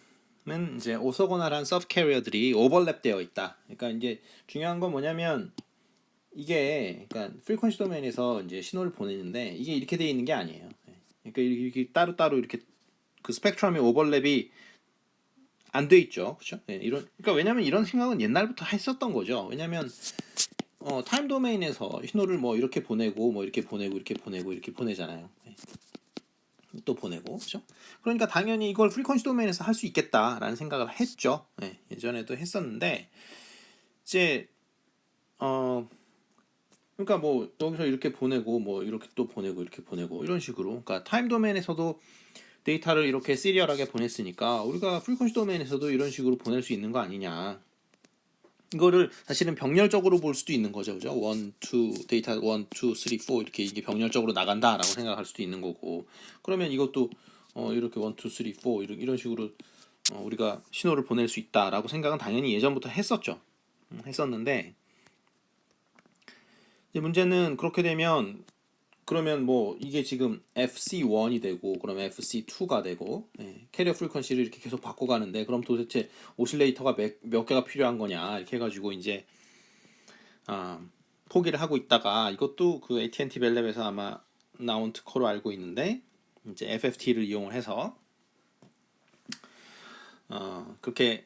이제 오소고널한 서브 캐리어들이 오버랩되어 있다. 그러니까 이제 중요한 건 뭐냐면 이게 그러니까 프리퀀시 도메인에서 이제 신호를 보내는데 이게 이렇게 되어 있는 게 아니에요. 그러니까 이렇게 따로따로 이렇게 그 스펙트럼의 오버랩이 안 돼 있죠. 그렇죠? 이런 그러니까 왜냐면 이런 생각은 옛날부터 했었던 거죠. 왜냐면 타임 도메인에서 신호를 뭐 이렇게 보내고 뭐 이렇게 보내고 이렇게 보내고 이렇게 보내잖아요. 또 보내고 그렇죠? 그러니까 당연히 이걸 프리퀀시 도메인에서 할 수 있겠다라는 생각을 했죠. 예전에도 했었는데 이제 그러니까 뭐 여기서 이렇게 보내고 뭐 이렇게 또 보내고 이렇게 보내고 이런 식으로 그러니까 타임 도메인에서도 데이터를 이렇게 시리얼하게 보냈으니까 우리가 프리퀀시 도메인에서도 이런 식으로 보낼 수 있는 거 아니냐. 이거를 사실은 병렬적으로 볼 수도 있는 거죠. 그죠? 1, 2, 데이터 1, 2, 3, 4 이렇게 이게 병렬적으로 나간다라고 생각할 수도 있는 거고. 그러면 이것도 이렇게 1, 2, 3, 4 이런 식으로 우리가 신호를 보낼 수 있다라고 생각은 당연히 예전부터 했었죠. 했었는데 이제 문제는 그렇게 되면 그러면 뭐 이게 지금 FC1이 되고 그러면 FC2가 되고 캐리어 프리퀀시를 이렇게 계속 바꿔가는데 그럼 도대체 오실레이터가 몇 개가 필요한 거냐 이렇게 해가지고 이제 포기를 하고 있다가 이것도 그 AT&T 벨랩에서 아마 나온 특허로 알고 있는데 이제 FFT를 이용을 해서 그렇게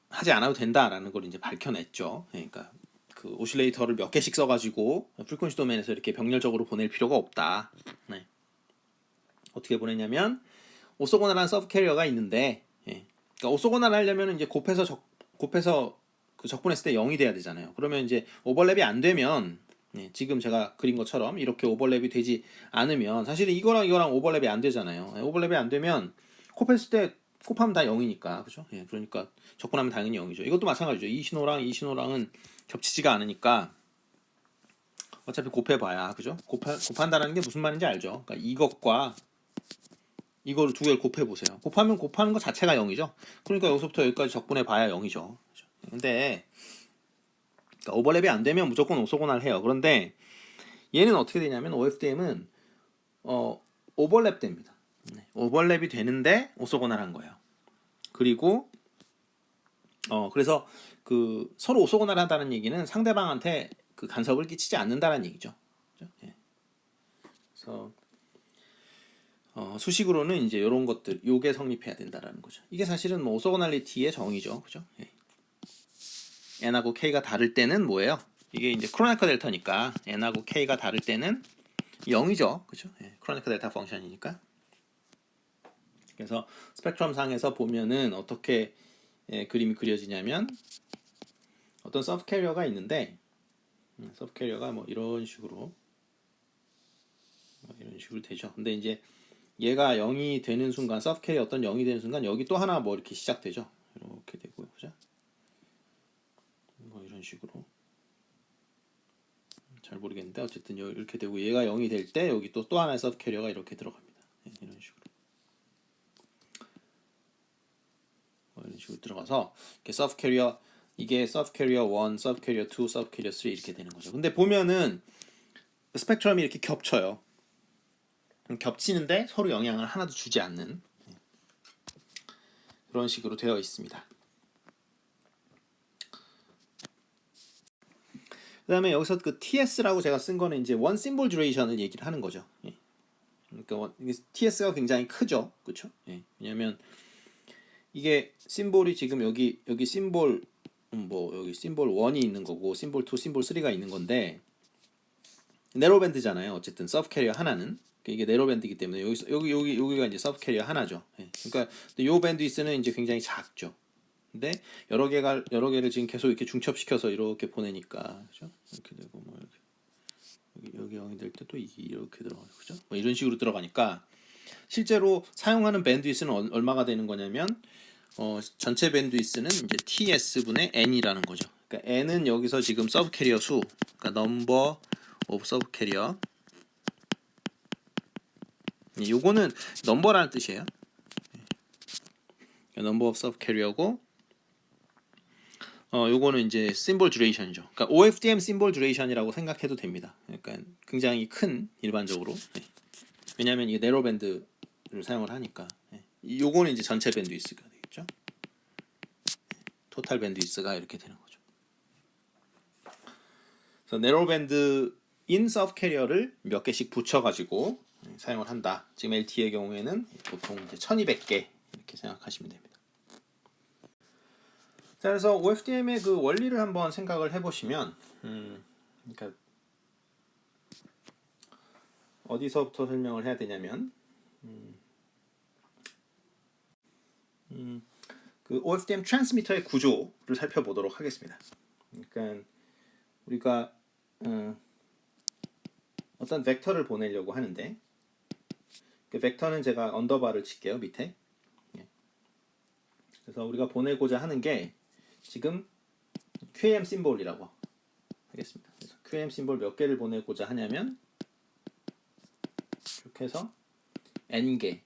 하지 않아도 된다라는 걸 이제 밝혀냈죠. 그러니까 그 오실레이터를 몇 개씩 써가지고 프리퀀시 도메인에서 이렇게 병렬적으로 보낼 필요가 없다. 어떻게 보내냐면 오소고나라는 서브 캐리어가 있는데, 그러니까 오소고나를 하려면 이제 곱해서 그 적분했을 때 0이 돼야 되잖아요. 그러면 이제 오버랩이 안 되면 지금 제가 그린 것처럼 이렇게 오버랩이 되지 않으면 사실 이거랑 이거랑 오버랩이 안 되잖아요. 오버랩이 안 되면 곱했을 때 곱하면 다 0이니까 그죠? 그러니까 적분하면 당연히 0이죠. 이것도 마찬가지죠. 이 신호랑 이 신호랑은 겹치지가 않으니까 어차피 곱해봐야 그죠? 곱한다는 게 무슨 말인지 알죠? 그러니까 이것과 이거를 두 개를 곱해보세요. 곱하면 곱하는 것 자체가 0이죠. 그러니까 여기서부터 여기까지 적분해봐야 0이죠. 그죠? 근데 그러니까 오버랩이 안 되면 무조건 오소고날 해요. 그런데 얘는 어떻게 되냐면 OFDM은 오버랩 됩니다. 오버랩이 되는데 오소고날 한 거예요. 그리고 그래서 그 서로 오소고날 한다는 얘기는 상대방한테 그 간섭을 끼치지 않는다는 얘기죠. 그렇죠? 그래서 수식으로는 이제 이런 것들 요게 성립해야 된다라는 거죠. 이게 사실은 뭐 오소고날리티의 정의죠. 그죠? n하고 k가 다를 때는 뭐예요? 이게 이제 크로네커 델타니까 n하고 k가 다를 때는 0이죠. 그죠? 크로네커 델타 펑션이니까. 그래서 스펙트럼 상에서 보면은 어떻게 그림이 그려지냐면 어떤 서브 캐리어가 있는데 서브 캐리어가 뭐 이런 식으로 되죠. 근데 이제 얘가 0이 되는 순간 서브 캐리어 어떤 0이 되는 순간 여기 또 하나 뭐 이렇게 시작되죠. 이렇게 되고요. 그죠? 뭐 이런 식으로 잘 모르겠는데 어쨌든 이렇게 되고 얘가 0이 될 때 여기 또 하나의 서브 캐리어가 이렇게 들어갑니다. 이런 식으로. 이런 식으로 들어가서 이렇게 서브 캐리어 이게 서브 캐리어 1, 서브 캐리어 2, 서브 캐리어 3 이렇게 되는 거죠. 근데 보면은 스펙트럼이 이렇게 겹쳐요. 겹치는데 서로 영향을 하나도 주지 않는 그런 식으로 되어 있습니다. 그다음에 여기서 그 TS라고 제가 쓴 거는 이제 원 심볼 듀레이션을 얘기를 하는 거죠. 그러니까 TS가 굉장히 크죠, 그렇죠? 왜냐하면 이게 심볼이 지금 여기 심볼 뭐 여기 심볼 1이 있는 거고 심볼 2, 심볼 3가 있는 건데 네로밴드잖아요. 어쨌든 서브 캐리어 하나는 이게 네로밴드이기 때문에 여기가 이제 서브 캐리어 하나죠. 그러니까 요 밴드위스는 이제 굉장히 작죠. 근데 여러 개를 지금 계속 이렇게 중첩시켜서 이렇게 보내니까 그죠? 이렇게 되고 뭐 이렇게 여기 0이 될 때 또 이게 이렇게 들어가요. 그죠? 뭐 이런 식으로 들어가니까 실제로 사용하는 밴드위스는 얼마가 되는 거냐면 전체 밴드위스는 이제 TS분의 N이라는 거죠. 그러니까 N은 여기서 지금 서브 캐리어 수, 그러니까 넘버 오브 서브 캐리어. 요거는 넘버라는 뜻이에요. 넘버 오브 서브 캐리어고 요거는 이제 심볼 듀레이션이죠. 그러니까 OFDM 심볼 듀레이션이라고 생각해도 됩니다. 그러니까 굉장히 큰 일반적으로. 왜냐하면 이게 네로 밴드를 사용을 하니까. 요거는 이제 전체 밴드위스가 되겠죠. 토탈 밴드위스가 이렇게 되는 거죠. 그래서 네로 밴드인 서브 캐리어를 몇 개씩 붙여가지고 사용을 한다. 지금 LTE의 경우에는 보통 이제 1200개 이렇게 생각하시면 됩니다. 자, 그래서 OFDM의 그 원리를 한번 생각을 해보시면, 그러니까 어디서부터 설명을 해야 되냐면, 그 OFDM 트랜스미터의 구조를 살펴보도록 하겠습니다. 그러니까 우리가 어떤 벡터를 보내려고 하는데, 그 벡터는 제가 언더바를 칠게요 밑에. 그래서 우리가 보내고자 하는 게 지금 QAM 심볼이라고 하겠습니다. 그래서 QAM 심볼 몇 개를 보내고자 하냐면 이렇게 해서 n개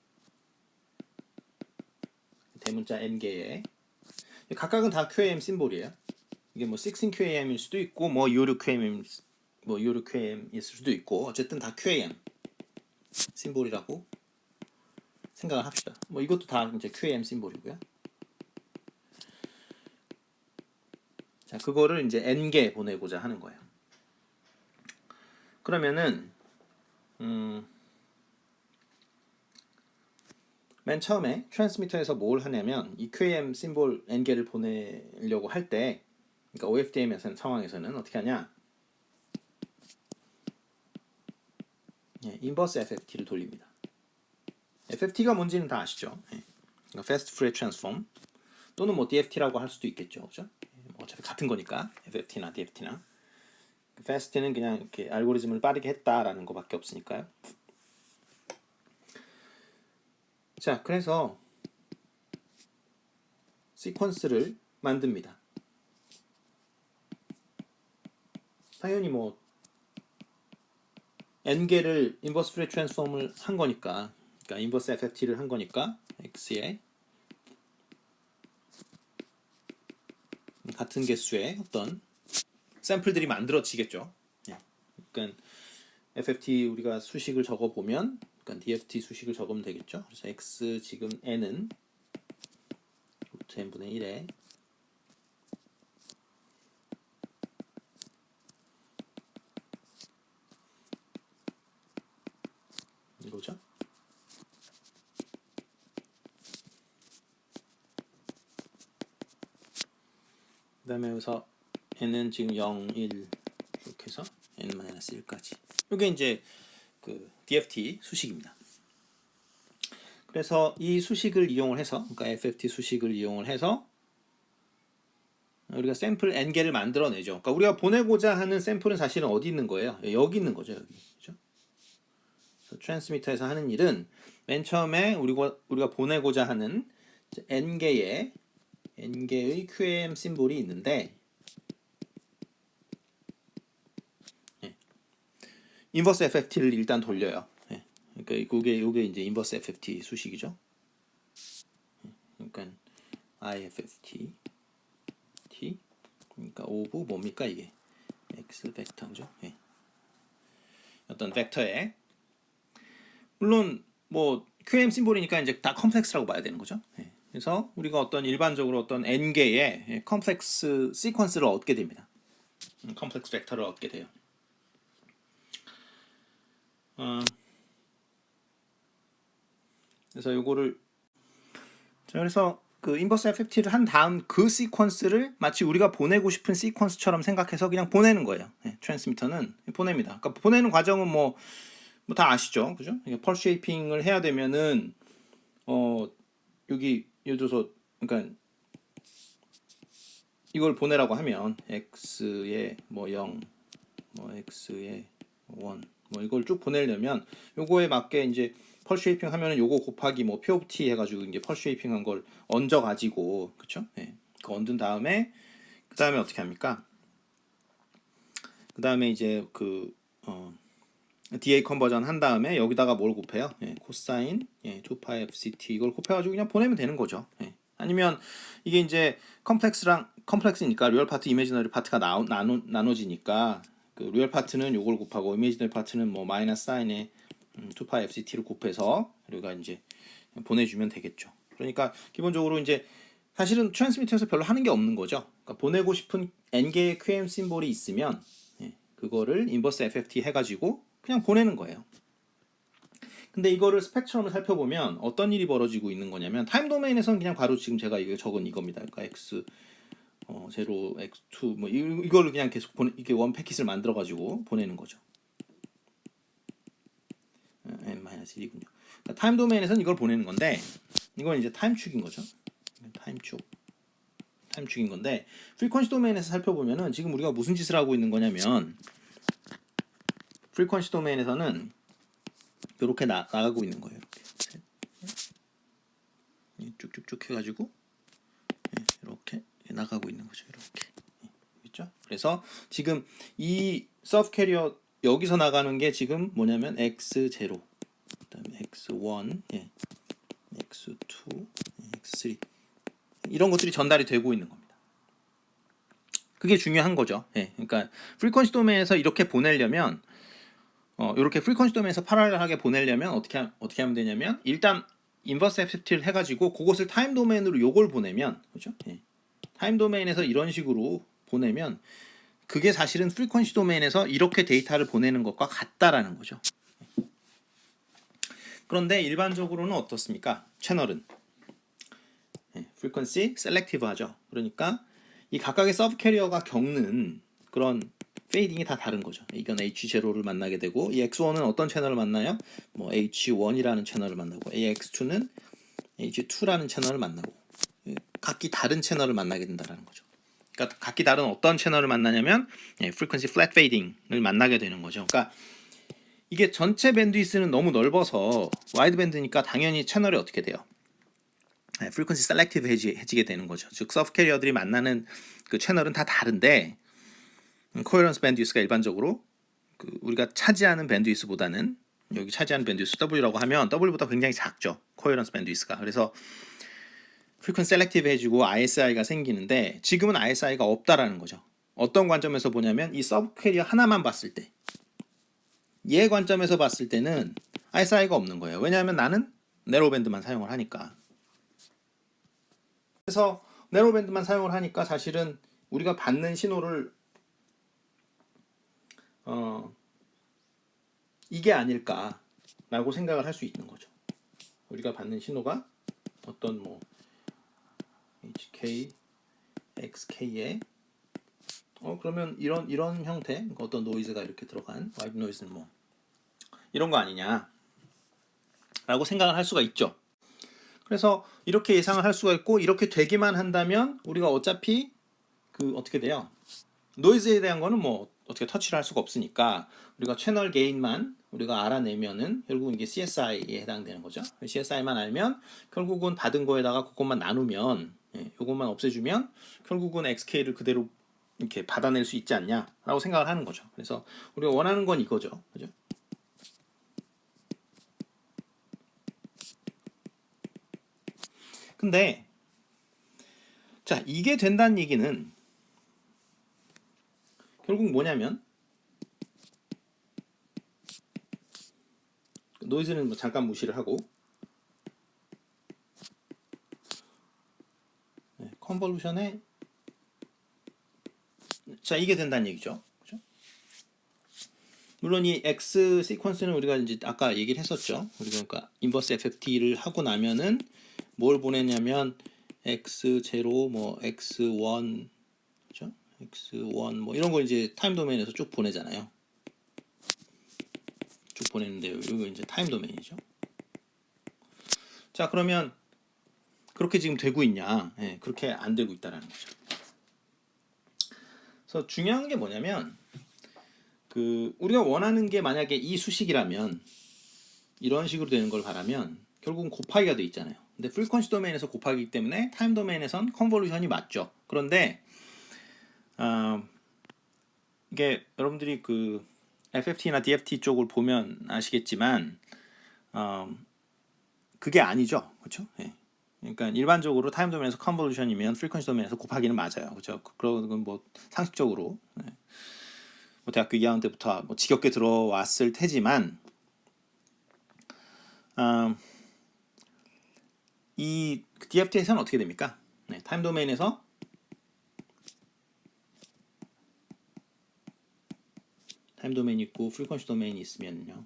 대문자 n개에 각각은 다 QAM 심볼이에요. 이게 뭐 16 QAM일 수도 있고 뭐 66 QAM일 수도 있고 어쨌든 다 QAM 심볼이라고 생각을 합시다. 뭐 이것도 다 이제 QAM 심볼이고요. 자, 그거를 이제 n개 보내고자 하는 거예요. 그러면은 맨 처음에 트랜스미터에서 뭘 하냐면 이 QAM 심볼 n개를 보내려고 할 때 그러니까 OFDM 상황에서는 어떻게 하냐? 인버스 FFT를 돌립니다. FFT가 뭔지는 다 아시죠? 그러니까 Fast Fourier Transform 또는 뭐 DFT라고 할 수도 있겠죠, 그죠? 어차피 같은 거니까 FFT나 DFT나 fast는 그냥 이렇게 알고리즘을 빠르게 했다라는 것밖에 없으니까요. 자, 그래서 시퀀스를 만듭니다. 당연히 뭐 n개를 인버스 푸리어 트랜스폼을 한 거니까, 그러니까 인버스 FFT를 한 거니까 x에 같은 개수의 어떤 샘플들이 만들어지겠죠. 그러니까 FFT 우리가 수식을 적어 보면, 그러니까 DFT 수식을 적으면 되겠죠. 그래서 x 지금 n은 루트 n분의 1에 이거죠. 그 다음에 여기서 n은 지금 0, 1 이렇게 해서 n-1까지. 이게 이제 그 DFT 수식입니다. 그래서 이 수식을 이용을 해서, 그러니까 FFT 수식을 이용을 해서 우리가 샘플 n개를 만들어내죠. 그러니까 우리가 보내고자 하는 샘플은 사실은 어디 있는 거예요? 여기 있는 거죠. 여기. 그렇죠? 트랜스미터에서 하는 일은 맨 처음에 우리가 보내고자 하는 n개의 QAM 심볼이 있는데, 인버스 FFT를 일단 돌려요. 그러니까 이게 이제 인버스 FFT 수식이죠. 그러니까 IFFT T, 그러니까 오브 뭡니까 이게? X 벡터죠. 어떤 벡터에, 물론 뭐 QM 심볼이니까 이제 다 컴플렉스라고 봐야 되는 거죠. 그래서 우리가 어떤 일반적으로 어떤 n개의 컴플렉스 시퀀스를 얻게 됩니다. 컴플렉스 벡터를 얻게 돼요. 그래서 요거를, 자, 그래서 그 인버스 FFT를 한 다음 그 시퀀스를 마치 우리가 보내고 싶은 시퀀스처럼 생각해서 그냥 보내는 거예요. 트랜스미터는 보냅니다. 그러니까 보내는 과정은 뭐 다 아시죠, 그죠? 펄 쉐이핑을 해야 되면은 여기 예를 들어서, 그러니까 이걸 보내라고 하면 x에 뭐 0, 뭐 x에 1, 뭐 이걸 쭉 보내려면 요거에 맞게 이제 펄 쉐이핑 하면은 요거 곱하기 뭐 POT 해가지고 이제 펄 쉐이핑한 걸 얹어 가지고, 그쵸? 그 얹은 다음에 그 다음에 어떻게 합니까? 그 다음에 이제 그 DA 컨버전 한 다음에 여기다가 뭘 곱해요? 코사인 2파이 FCT 이걸 곱해가지고 그냥 보내면 되는 거죠. 아니면 이게 이제 컴플렉스니까 리얼 파트, 이미지너리 파트가 나눠지니까 그 리얼 파트는 요걸 곱하고 이미지너리 파트는 뭐 마이너스 사인에 2파이 FCT를 곱해서 우리가 이제 보내주면 되겠죠. 그러니까 기본적으로 이제 사실은 트랜스미터에서 별로 하는 게 없는 거죠. 그러니까 보내고 싶은 n개의 QM 심볼이 있으면 그거를 인버스 FFT 해가지고 그냥 보내는 거예요. 근데 이거를 스펙처럼을 살펴보면 어떤 일이 벌어지고 있는 거냐면, 타임 도메인에서는 그냥 바로 지금 제가 이거 적은 이겁니다. 그러니까 x 0, x2 뭐 이거를 그냥 계속 이렇게 원 패킷을 만들어 가지고 보내는 거죠. n-1이군요. 그러니까 타임 도메인에서는 이걸 보내는 건데, 이건 이제 타임축인 거죠. 타임축인 건데, 프리퀀시 도메인에서 살펴보면은 지금 우리가 무슨 짓을 하고 있는 거냐면, 프리퀀시 도메인에서는 이렇게 나가고 있는 거예요. 이렇게 쭉쭉쭉 해가지고 이렇게 나가고 있는 거죠. 이렇게 있죠. 그래서 지금 이 서브 캐리어 여기서 나가는 게 지금 뭐냐면 x0, 그다음에 x1, x2, x3 이런 것들이 전달이 되고 있는 겁니다. 그게 중요한 거죠. 그러니까 프리퀀시 도메인에서 이렇게 보내려면 이렇게 프리퀀시 도메인에서 파랄렐하게 보내려면 어떻게 하면 되냐면, 일단 인버스 FFT를 해가지고 그것을 타임 도메인으로 요걸 보내면, 그렇죠? 타임 도메인에서 이런 식으로 보내면 그게 사실은 프리퀀시 도메인에서 이렇게 데이터를 보내는 것과 같다라는 거죠. 그런데 일반적으로는 어떻습니까? 채널은 프리퀀시 셀렉티브 하죠. 그러니까 이 각각의 서브 캐리어가 겪는 그런 페이딩이 다 다른 거죠. 이건 H0를 만나게 되고, 이 X1은 어떤 채널을 만나요? 뭐 H1이라는 채널을 만나고, 이 X2는 H2라는 채널을 만나고, 각기 다른 채널을 만나게 된다는 거죠. 그러니까 각기 다른 어떤 채널을 만나냐면 frequency flat fading을 만나게 되는 거죠. 그러니까 이게 전체 밴드위스는 너무 넓어서 와이드 밴드니까 당연히 채널이 어떻게 돼요? frequency selective 해지게 되는 거죠. 즉 서브 캐리어들이 만나는 그 채널은 다 다른데 코헤런스 밴드위스가 일반적으로 그 우리가 차지하는 밴드위스보다는 여기 차지하는 밴드위스 W라고 하면 W보다 굉장히 작죠. 코헤런스 밴드위스가. 그래서 frequency selective 해지고 ISI가 생기는데 지금은 ISI가 없다라는 거죠. 어떤 관점에서 보냐면 이 서브 캐리어 하나만 봤을 때 얘 관점에서 봤을 때는 ISI가 없는 거예요. 왜냐하면 나는 네로밴드만 사용을 하니까. 그래서 네로밴드만 사용을 하니까 사실은 우리가 받는 신호를 이게 아닐까라고 생각을 할 수 있는 거죠. 우리가 받는 신호가 어떤 뭐 HK, XK에 그러면 이런 형태 어떤 노이즈가 이렇게 들어간 와이드 노이즈는 뭐 이런 거 아니냐라고 생각을 할 수가 있죠. 그래서 이렇게 예상을 할 수가 있고 이렇게 되기만 한다면 우리가 어차피 그 어떻게 돼요? 노이즈에 대한 거는 뭐 어떻게 터치를 할 수가 없으니까 우리가 채널 게인만 우리가 알아내면은 결국은 이게 CSI에 해당되는 거죠. CSI만 알면 결국은 받은 거에다가 그것만 나누면 이것만 없애주면 결국은 XK를 그대로 이렇게 받아낼 수 있지 않냐라고 생각을 하는 거죠. 그래서 우리가 원하는 건 이거죠. 그죠? 근데 자 이게 된다는 얘기는 결국 뭐냐면 노이즈는 뭐 잠깐 무시를 하고 컨볼루션에 자 이게 된다는 얘기죠. 그죠? 물론 이 X 시퀀스는 우리가 이제 아까 얘기를 했었죠. 우리가 그러니까 인버스 FFT를 하고 나면은 뭘 보냈냐면 X0 뭐 X1 그죠? X1 뭐 이런 거 이제 타임 도메인에서 쭉 보내잖아요. 쭉 보내는데요. 이거 이제 타임 도메인이죠. 자 그러면 그렇게 지금 되고 있냐? 그렇게 안 되고 있다라는 거죠. 그래서 중요한 게 뭐냐면 그 우리가 원하는 게 만약에 이 수식이라면 이런 식으로 되는 걸 바라면 결국은 곱하기가 돼 있잖아요. 근데 프리퀀시 도메인에서 곱하기이기 때문에 타임 도메인에선 컨볼루션이 맞죠. 그런데 이게 여러분들이 그 FFT나 DFT 쪽을 보면 아시겠지만 그게 아니죠. 그렇죠? 그러니까 일반적으로 타임 도메인에서 컨볼루션이면 프리퀀시 도메인에서 곱하기는 맞아요. 그렇죠? 그런 건 뭐 상식적으로 뭐 대학교 2학년 때부터 뭐 지겹게 들어왔을 테지만 이 DFT에서는 어떻게 됩니까? 타임 도메인에서 타임 도메인 있고 프리퀀시 도메인이 있으면요.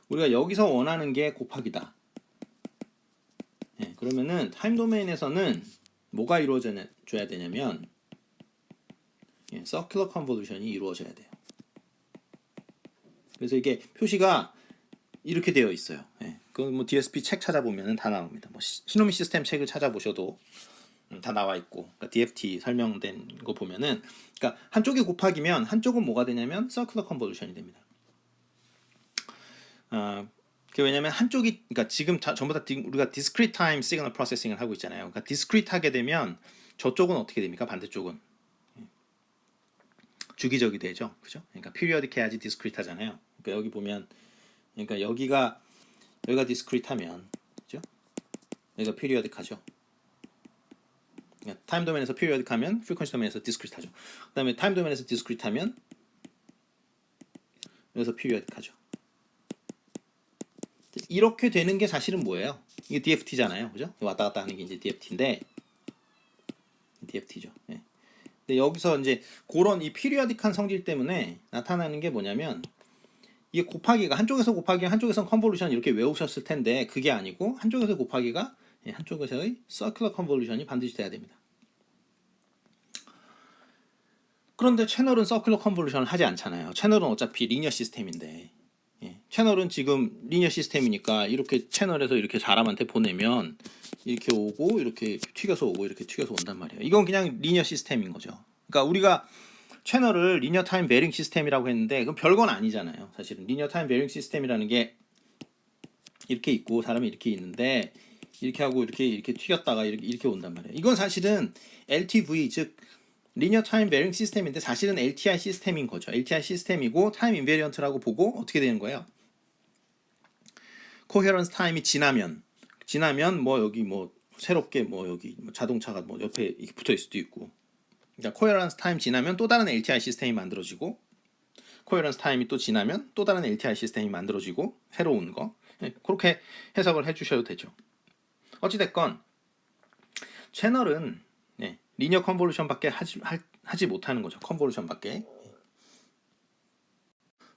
우리가 여기서 원하는 게 곱하기다. 그러면은 타임 도메인에서는 뭐가 이루어져야 되냐면 서큘러 컨볼루션이 이루어져야 돼요. 그래서 이게 표시가 이렇게 되어 있어요. 그 뭐 DSP 책 찾아보면 다 나옵니다. 뭐 시노미 시스템 책을 찾아보셔도 다 나와 있고, 그러니까 DFT 설명된 거 보면은, 그러니까 한쪽이 곱하기면 한쪽은 뭐가 되냐면 서큘러 컨볼루션이 됩니다. 왜냐면 한쪽이 그러니까 지금 전부 다 우리가 discrete time signal processing을 하고 있잖아요. 그러니까 discrete 하게 되면 저쪽은 어떻게 됩니까? 반대쪽은 주기적이 되죠. 그죠? 그러니까 periodic 해야지 discrete 하잖아요. 그러니까 여기 보면 그러니까 여기가 discrete 하면 그죠? 여기가 periodic 하죠. 그러니까 타임 도메인에서 periodic 하면 frequency 도메인에서 discrete 하죠. 그다음에 타임 도메인에서 discrete 하면 여기서 periodic 하죠. 이렇게 되는 게 사실은 뭐예요? 이게 DFT잖아요. 그죠? 왔다 갔다 하는 게 이제 DFT인데 DFT죠. 근데 여기서 이제 그런 이 피리어딕한 성질 때문에 나타나는 게 뭐냐면 이게 곱하기가 한쪽에서 곱하기 한쪽에서는 컨볼루션 이렇게 외우셨을 텐데 그게 아니고 한쪽에서 곱하기가 한쪽에서의 서큘러 컨볼루션이 반드시 돼야 됩니다. 그런데 채널은 서큘러 컨볼루션을 하지 않잖아요. 채널은 어차피 리니어 시스템인데 채널은 지금 리니어 시스템이니까 이렇게 채널에서 이렇게 사람한테 보내면 이렇게 오고 이렇게 튀겨서 오고 이렇게 튀겨서 온단 말이에요. 이건 그냥 리니어 시스템인 거죠. 그러니까 우리가 채널을 리니어 타임 베어링 시스템이라고 했는데 그건 별건 아니잖아요. 사실은 리니어 타임 베어링 시스템이라는 게 이렇게 있고 사람이 이렇게 있는데 이렇게 하고 이렇게 튀겼다가 이렇게 온단 말이에요. 이건 사실은 LTV 즉 리니어 타임 베어링 시스템인데 사실은 LTI 시스템인 거죠. LTI 시스템이고 타임 인베리언트라고 보고 어떻게 되는 거예요? 코헤런스 타임이 지나면 뭐 여기 뭐 새롭게 뭐 여기 자동차가 뭐 옆에 이렇게 붙어 있을 수도 있고. 그러니까 코헤런스 타임 지나면 또 다른 LTI 시스템이 만들어지고 코헤런스 타임이 또 지나면 또 다른 LTI 시스템이 만들어지고 새로운 거. 그렇게 해석을 해 주셔도 되죠. 어찌 됐건 채널은 리니어 컨볼루션밖에 하지 못하는 거죠. 컨볼루션밖에.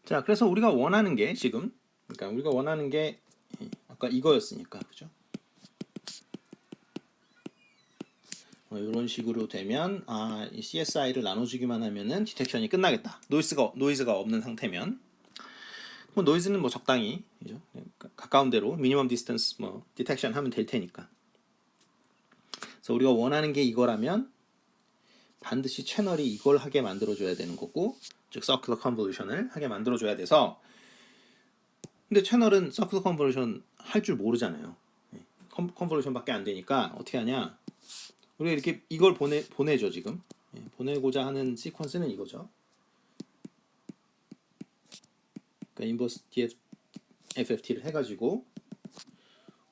자, 그래서 우리가 원하는 게 지금 그러니까 우리가 원하는 게 아까 이거였으니까. 그죠? 이런 식으로 되면 이 CSI를 나눠주기만 하면은 디텍션이 끝나겠다. 노이즈가 없는 상태면 뭐 노이즈는 뭐 적당히 그죠? 가까운 대로 미니멈 디스턴스 뭐 디텍션 하면 될 테니까. 그래서 우리가 원하는 게 이거라면 반드시 채널이 이걸 하게 만들어줘야 되는 거고, 즉 서큘러 컨볼루션을 하게 만들어줘야 돼서. 근데 채널은 서큘러 컨볼루션 할 줄 모르잖아요. 컨볼루션밖에 안 되니까 어떻게 하냐? 우리가 이렇게 이걸 보내죠 지금. 보내고자 하는 시퀀스는 이거죠. 그러니까 인버스 FFT를 해가지고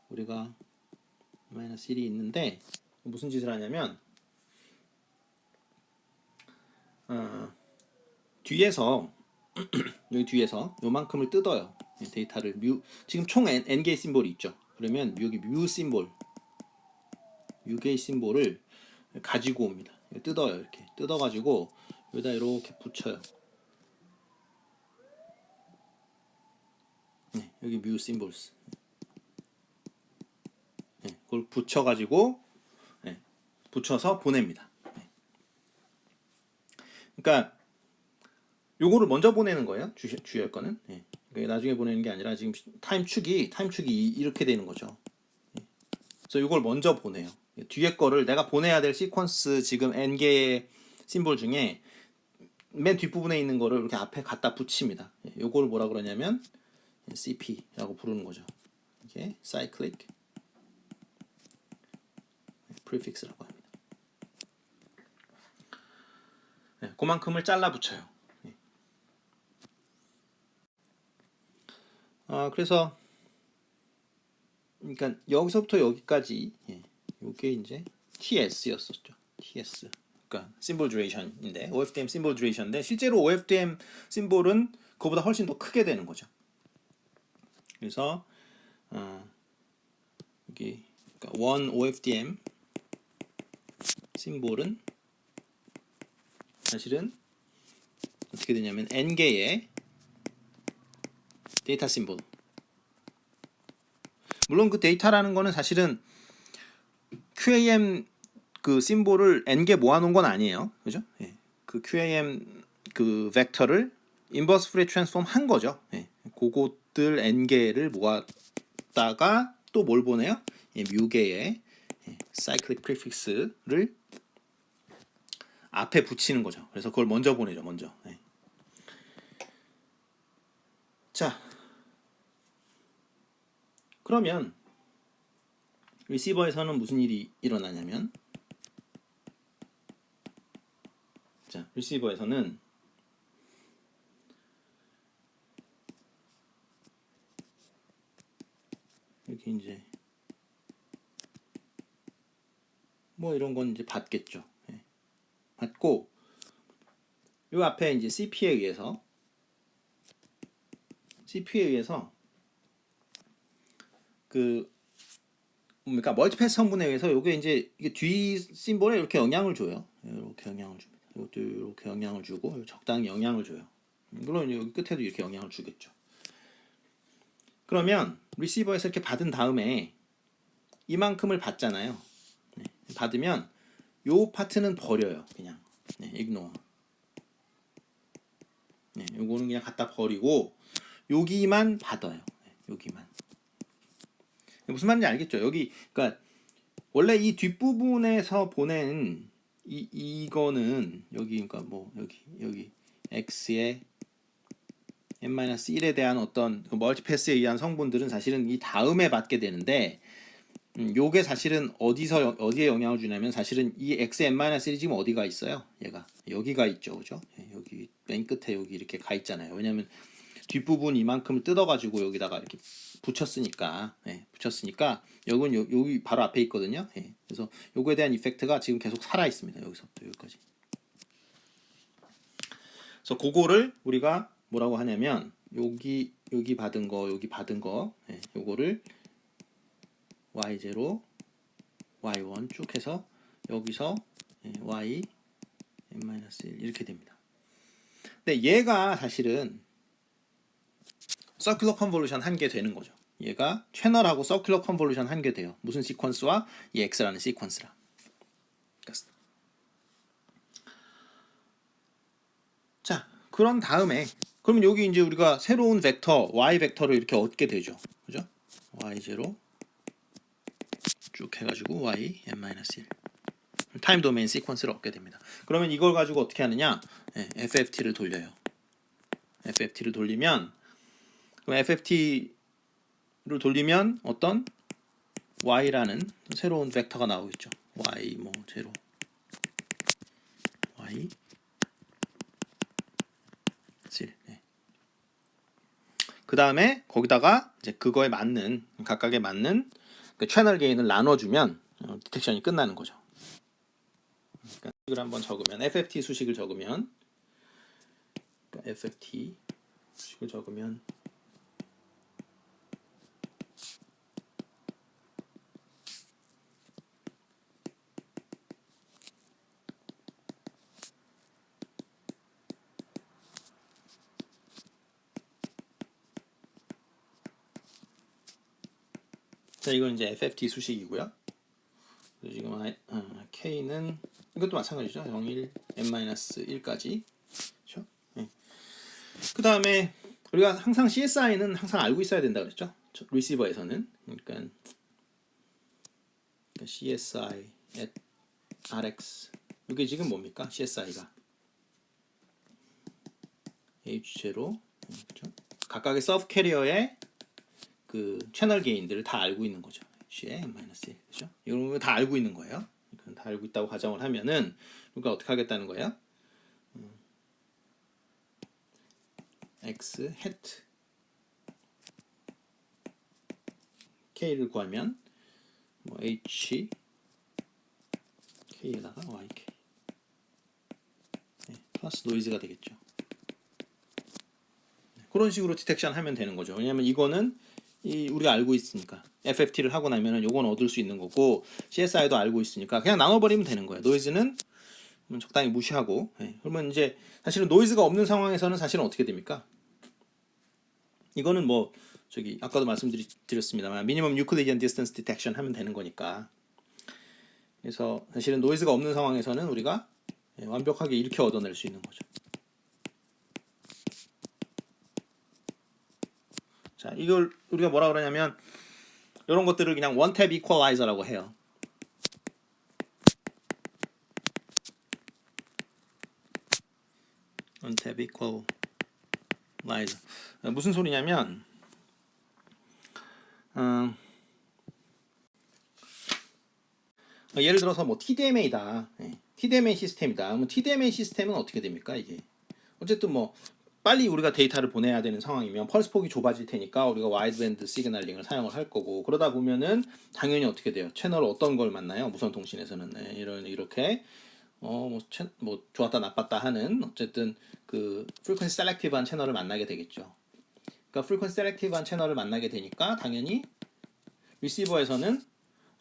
우리가 -1이 있는데 무슨 짓을 하냐면 뒤에서 여기 뒤에서 요만큼을 뜯어요. 데이터를 지금 총 n개의 심볼이 있죠. 그러면 여기 뮤 심볼 6개의 심볼을 가지고 옵니다. 뜯어요. 이렇게 뜯어가지고 여기다 이렇게 붙여요. 여기 뮤 심볼스. 그걸 붙여가지고 붙여서 보냅니다. 그러니까 요거를 먼저 보내는 거예요. 주열 거는. 그러니까 나중에 보내는 게 아니라 지금 타임축이 이렇게 되는 거죠. 그래서 요걸 먼저 보내요. 뒤에 거를 내가 보내야 될 시퀀스 지금 n개의 심볼 중에 맨 뒷부분에 있는 거를 이렇게 앞에 갖다 붙입니다. 요걸 뭐라 그러냐면 CP라고 부르는 거죠. 이게 Cyclic Prefix라고 합니다. 그만큼을 잘라 붙여요. 그래서 그러니까 여기서부터 여기까지 이게 이제 TS였었죠. TS. 그러니까 심볼 듀레이션인데 OFDM 심볼 듀레이션인데 실제로 OFDM 심볼은 그거보다 훨씬 더 크게 되는 거죠. 그래서 여기 그러니까 원 OFDM 심볼은 사실은 어떻게 되냐면 n개의 데이터 심볼. 물론 그 데이터라는 거는 사실은 QAM 그 심볼을 n개 모아놓은 건 아니에요. 그죠? 그 QAM 그 벡터를 인버스 프리 트랜스폼 한 거죠. 그것들 n개를 모았다가 또 뭘 보내요? 뮤개의 사이클릭 프리픽스를 앞에 붙이는 거죠. 그래서 그걸 먼저 보내죠. 먼저. 자, 그러면 리시버에서는 무슨 일이 일어나냐면, 자, 리시버에서는 이렇게 이제 뭐 이런 건 이제 받겠죠. 받고 요 앞에 이제 CP에 의해서 그 그러니까 멀티패스 성분에 의해서 요게 이제 이게 뒤 심볼에 이렇게 영향을 줘요. 이렇게 영향을 줍니다. 이것도 이렇게 영향을 주고 적당히 영향을 줘요. 물론 여기 끝에도 이렇게 영향을 주겠죠. 그러면 리시버에서 이렇게 받은 다음에 이만큼을 받잖아요. 받으면 요 파트는 버려요. 그냥 ignore. 요거는 그냥 갖다 버리고 여기만 받아요. 여기만. 무슨 말인지 알겠죠? 여기 그러니까 원래 이 뒷부분에서 보낸 이거는 여기 그러니까 뭐 여기 x의 n-1에 대한 어떤 그 멀티패스에 의한 성분들은 사실은 이 다음에 받게 되는데 요게 사실은 어디에 영향을 주냐면 사실은 이 x n-1이 지금 어디가 있어요? 얘가 여기가 있죠, 그죠? 여기 맨 끝에 여기 이렇게 가 있잖아요. 왜냐면 뒷부분 이만큼을 뜯어가지고 여기다가 이렇게 붙였으니까, 여기 바로 앞에 있거든요. 그래서 요거에 대한 이펙트가 지금 계속 살아 있습니다. 여기서부터 여기까지. 그래서 그거를 우리가 뭐라고 하냐면 여기 받은 거, 요거를 y0, y1 쭉 해서 여기서 y n-1 이렇게 됩니다. 근데 얘가 사실은 서큘러 컨볼루션 한 개 되는 거죠. 얘가 채널하고 서큘러 컨볼루션 한 개 돼요. 무슨 시퀀스와 이 x라는 시퀀스랑. 자, 그런 다음에 그러면 여기 이제 우리가 새로운 벡터 y 벡터를 이렇게 얻게 되죠. 그죠? y0 쭉 해가지고 y n-1 타임 도메인 시퀀스를 얻게 됩니다. 그러면 이걸 가지고 어떻게 하느냐? FFT를 돌려요. FFT를 돌리면 그럼 FFT를 돌리면 어떤 y라는 새로운 벡터가 나오겠죠. y 뭐 0 y 7. 그 다음에 거기다가 이제 그거에 맞는 각각에 맞는 그 채널 게인을 나눠주면 디텍션이 끝나는 거죠. 그러니까 수식을 한번 적으면 FFT 수식을 적으면 FFT 수식을 적으면 자 이건 이제 FFT 수식이고요. 지금 K는 이것도 마찬가지죠. 0, 1, n-1까지. 그렇죠? 그 다음에 우리가 항상 CSI는 항상 알고 있어야 된다 그랬죠. 리시버에서는 그러니까 CSI at RX 이게 지금 뭡니까? CSI가 H0 그렇죠? 각각의 서브 캐리어의 그 채널 게인들을 다 알고 있는 거죠. H의 n-1 그렇죠? 이런 거 다 알고 있는 거예요. 다 알고 있다고 가정을 하면은 우리가 어떻게 하겠다는 거예요? X hat K를 구하면 뭐 H K에다가 YK 플러스 노이즈가 되겠죠. 그런 식으로 디텍션 하면 되는 거죠. 왜냐면 이거는 우리가 알고 있으니까 FFT를 하고 나면은 요건 얻을 수 있는 거고 CSI도 알고 있으니까 그냥 나눠버리면 되는 거예요. 노이즈는 적당히 무시하고 그러면 이제 사실은 노이즈가 없는 상황에서는 사실은 어떻게 됩니까? 이거는 뭐 저기 아까도 말씀드렸습니다만 미니멈 유클리디언 디스턴스 디텍션 하면 되는 거니까 그래서 사실은 노이즈가 없는 상황에서는 우리가 완벽하게 이렇게 얻어낼 수 있는 거죠. 자, 이걸 우리가 뭐라 그러냐면 이런 것들을 그냥 원탭 이퀄라이저라고 해요. 원탭 이퀄라이저 무슨 소리냐면 예를 들어서 뭐 TDMA다. TDMA 시스템이다. 그럼 TDMA 시스템은 어떻게 됩니까? 이게 어쨌든 뭐 빨리 우리가 데이터를 보내야 되는 상황이면 펄스 폭이 좁아질 테니까 우리가 와이드밴드 시그널링을 사용을 할 거고 그러다 보면은 당연히 어떻게 돼요? 채널 어떤 걸 만나요? 무선 통신에서는 이렇게 뭐 좋았다 나빴다 하는 어쨌든 그 frequency selective한 채널을 만나게 되겠죠. 그러니까 frequency selective한 채널을 만나게 되니까 당연히 리시버에서는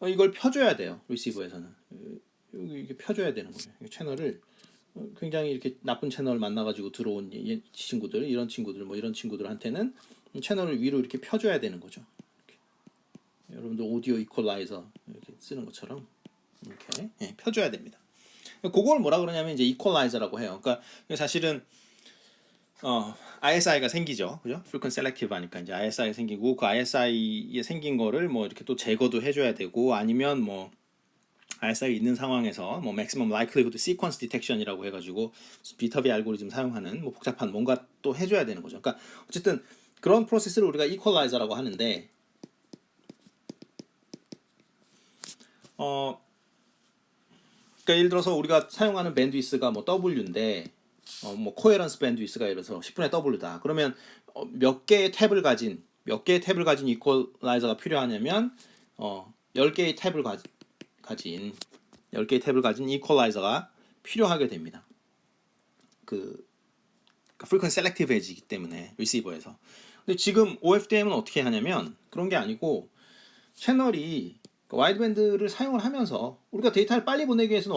이걸 펴줘야 돼요. 리시버에서는 여기 이렇게 펴줘야 되는 거예요. 채널을 굉장히 이렇게 나쁜 채널 만나가지고 들어온 친구들, 이런 친구들한테는 채널을 위로 이렇게 펴줘야 되는 거죠. 이렇게. 여러분들 오디오 이퀄라이저 이렇게 쓰는 것처럼 이렇게 펴줘야 됩니다. 그걸 뭐라 그러냐면 이제 이퀄라이저라고 해요. 그러니까 사실은 ISI가 생기죠, 그죠? Frequency Selective 하니까 이제 ISI가 생기고 그 ISI에 생긴 거를 뭐 이렇게 또 제거도 해줘야 되고 아니면 뭐 RSI가 있는 상황에서 뭐 maximum likelihood sequence detection이라고 해가지고 비터비 알고리즘 사용하는 뭐 복잡한 뭔가 또 해줘야 되는 거죠. 그러니까 어쨌든 그런 프로세스를 우리가 이퀄라이저라고 하는데 그러니까 예를 들어서 우리가 사용하는 밴드위스가 뭐 W인데 뭐 코헤런스 밴드위스가 예를 들어서 10분의 W다. 그러면 몇 개의 탭을 가진 이퀄라이저가 필요하냐면 10개의 탭을 가진 10개의 탭을 가진 이퀄라이저가 필요하게 됩니다. 그 frequency selective edge이기 때문에 리시버에서. 근데 지금 OFDM은 어떻게 하냐면 그런 게 아니고 채널이 와이드밴드를 사용을 하면서 우리가 데이터를 빨리 보내기 위해서는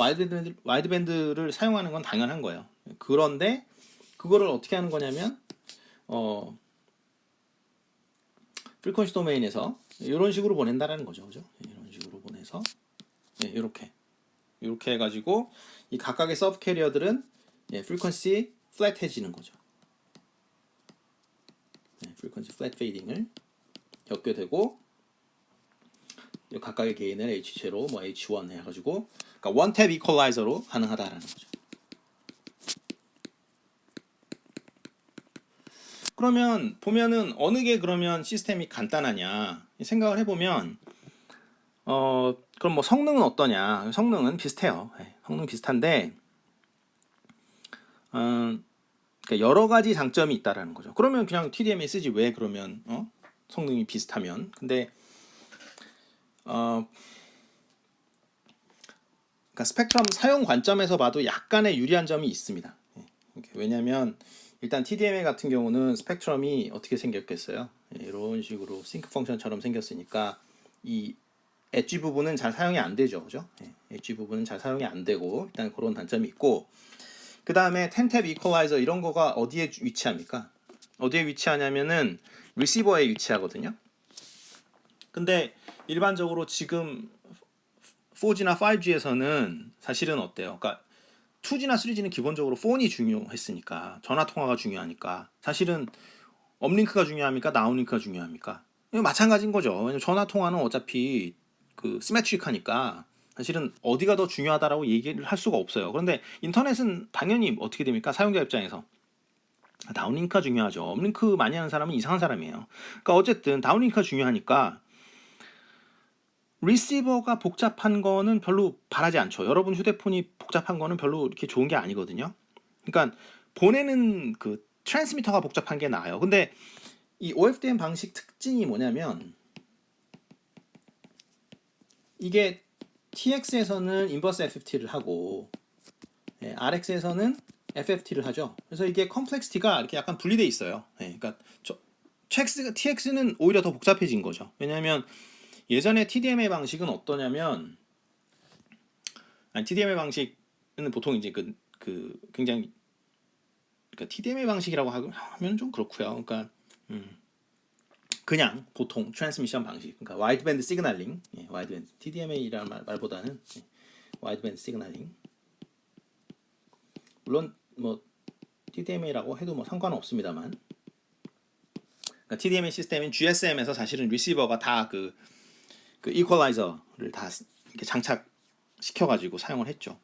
와이드밴드를 사용하는 건 당연한 거예요. 그런데 그거를 어떻게 하는 거냐면 프리퀀시 도메인에서 이런 식으로 보낸다라는 거죠. 그죠? 이런 식으로 보내서 이렇게 해가지고 이 각각의 서브 캐리어들은 프리퀀시 플랫해지는 거죠. 프리퀀시 플랫 페이딩을 겪게 되고 각각의 게인을 H0, 뭐 H1 해가지고 그러니까 원탭 이퀄라이저로 가능하다라는 거죠. 그러면 보면은 어느 게 그러면 시스템이 간단하냐 생각을 해보면 그럼 뭐 성능은 어떠냐? 성능은 비슷해요. 성능 비슷한데 그러니까 여러 가지 장점이 있다라는 거죠. 그러면 그냥 TDMA 쓰지 왜 그러면 성능이 비슷하면? 근데 그러니까 스펙트럼 사용 관점에서 봐도 약간의 유리한 점이 있습니다. 왜냐하면 일단 TDMA 같은 경우는 스펙트럼이 어떻게 생겼겠어요? 이런 식으로 싱크 펑션처럼 생겼으니까 이 엣지 부분은 잘 사용이 안 되죠, 그죠? 엣지 부분은 잘 사용이 안 되고 일단 그런 단점이 있고 그 다음에 10탭 이퀄라이저 이런 거가 어디에 위치합니까? 어디에 위치하냐면은 리시버에 위치하거든요. 근데 일반적으로 지금 4G나 5G에서는 사실은 어때요? 그러니까 2G나 3G는 기본적으로 폰이 중요했으니까 전화 통화가 중요하니까 사실은 업링크가 중요합니까? 다운링크가 중요합니까? 마찬가지인 거죠. 왜냐면 전화 통화는 어차피 그 시메트릭하니까 사실은 어디가 더 중요하다라고 얘기를 할 수가 없어요. 그런데 인터넷은 당연히 어떻게 됩니까? 사용자 입장에서 다운링크가 중요하죠. 업링크 많이 하는 사람은 이상한 사람이에요. 그러니까 어쨌든 다운링크가 중요하니까 리시버가 복잡한 거는 별로 바라지 않죠. 여러분 휴대폰이 복잡한 거는 별로 이렇게 좋은 게 아니거든요. 그러니까 보내는 그 트랜스미터가 복잡한 게 나아요. 근데 이 OFDM 방식 특징이 뭐냐면 이게 TX에서는 인버스 FFT를 하고 RX에서는 FFT를 하죠. 그래서 이게 컴플렉시티가 이렇게 약간 분리돼 있어요. 그러니까 TX는 오히려 더 복잡해진 거죠. 왜냐하면 예전에 TDMA 방식은 어떠냐면 TDMA 방식은 보통 이제 그 굉장히 그러니까 TDMA 방식이라고 하면 좀 그렇고요. 그러니까 그냥 보통 트랜스미션 방식, 그러니까 와이드밴드 시그널링, 와이드밴드 TDMA라는 말보다는 와이드밴드 시그널링. 물론 뭐 TDMA라고 해도 뭐 상관은 없습니다만, 그러니까 TDMA 시스템인 GSM에서 사실은 리시버가 다 그 이퀄라이저를 다 이렇게 장착시켜가지고 사용을 했죠.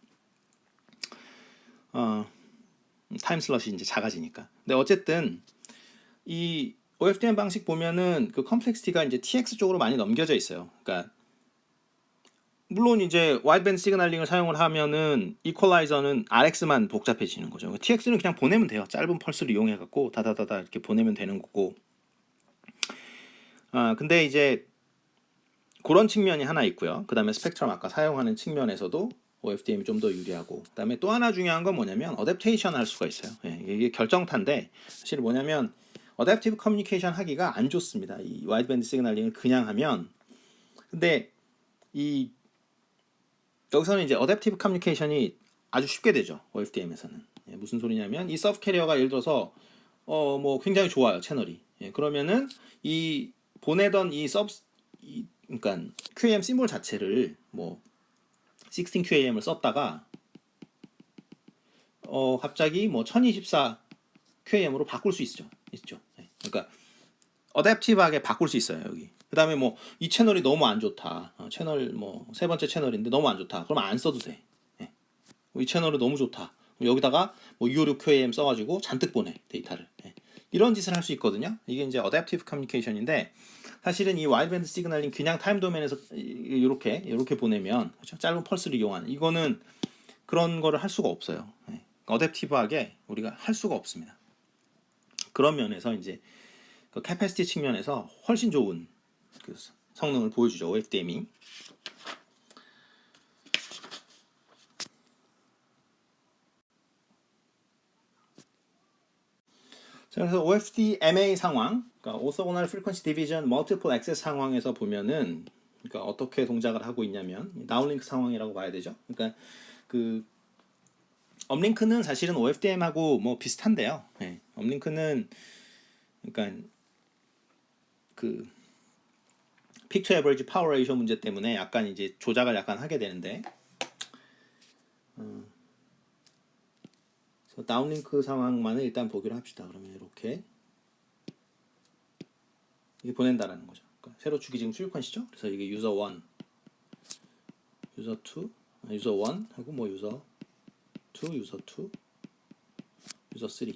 타임 슬롯이 이제 작아지니까. 근데 어쨌든 이 OFDM 방식 보면은 그 컴플렉시티가 이제 TX 쪽으로 많이 넘겨져 있어요. 그러니까 물론 이제 와이드밴드 시그널링을 사용을 하면은 이퀄라이저는 RX만 복잡해지는 거죠. TX는 그냥 보내면 돼요. 짧은 펄스를 이용해 갖고 다다다다 이렇게 보내면 되는 거고. 근데 이제 그런 측면이 하나 있고요. 그 다음에 스펙트럼 아까 사용하는 측면에서도 OFDM이 좀 더 유리하고, 그 다음에 또 하나 중요한 건 뭐냐면 어댑테이션 할 수가 있어요. 이게 결정타인데 사실 뭐냐면 어댑티브 커뮤니케이션 하기가 안 좋습니다. 이 와이드밴드 시그널링을 그냥 하면. 근데 이 여기서는 이제 어댑티브 커뮤니케이션이 아주 쉽게 되죠. OFDM에서는. 무슨 소리냐면 이 서브 캐리어가 예를 들어서 뭐 굉장히 좋아요, 채널이. 그러면은 이 보내던 그러니까 QAM 심볼 자체를 뭐 16 QAM을 썼다가 갑자기 뭐 1024 QAM으로 바꿀 수 있죠. 그러니까 어댑티브하게 바꿀 수 있어요, 여기. 그 다음에 뭐 이 채널이 너무 안 좋다. 채널 뭐 세 번째 채널인데 너무 안 좋다. 그러면 안 써도 돼. 예. 이 채널은 너무 좋다. 여기다가 뭐 256QAM 써가지고 잔뜩 보내 데이터를. 예. 이런 짓을 할 수 있거든요. 이게 이제 어댑티브 커뮤니케이션인데 사실은 이 와이드밴드 시그널링 그냥 타임 도메인에서 이렇게 보내면 그렇죠? 짧은 펄스를 이용하는 이거는 그런 거를 할 수가 없어요. 예. 어댑티브하게 우리가 할 수가 없습니다. 그런 면에서 이제 그 캐패시티 측면에서 훨씬 좋은 그 성능을 보여주죠. OFDM이. 자, 그래서 OFDMA 상황, 그러니까 Orthogonal Frequency Division Multiple Access 상황에서 보면은 그러니까 어떻게 동작을 하고 있냐면 다운링크 상황이라고 봐야 되죠. 그러니까 그 업링크는 사실은 OFDM하고 뭐 비슷한데요. 네. 업링크는 그러니까 그 픽처 에버리지 파워 레이쇼 문제 때문에 약간 이제 조작을 약간 하게 되는데 다운링크 상황만을 일단 보기로 합시다. 그러면 이렇게 보낸다라는 거죠. 그러니까 세로 축이 지금 수익관시죠. 그래서 이게 유저 1, 유저 2, 유저 1 하고 뭐 유저 2, 유저 2, 유저 3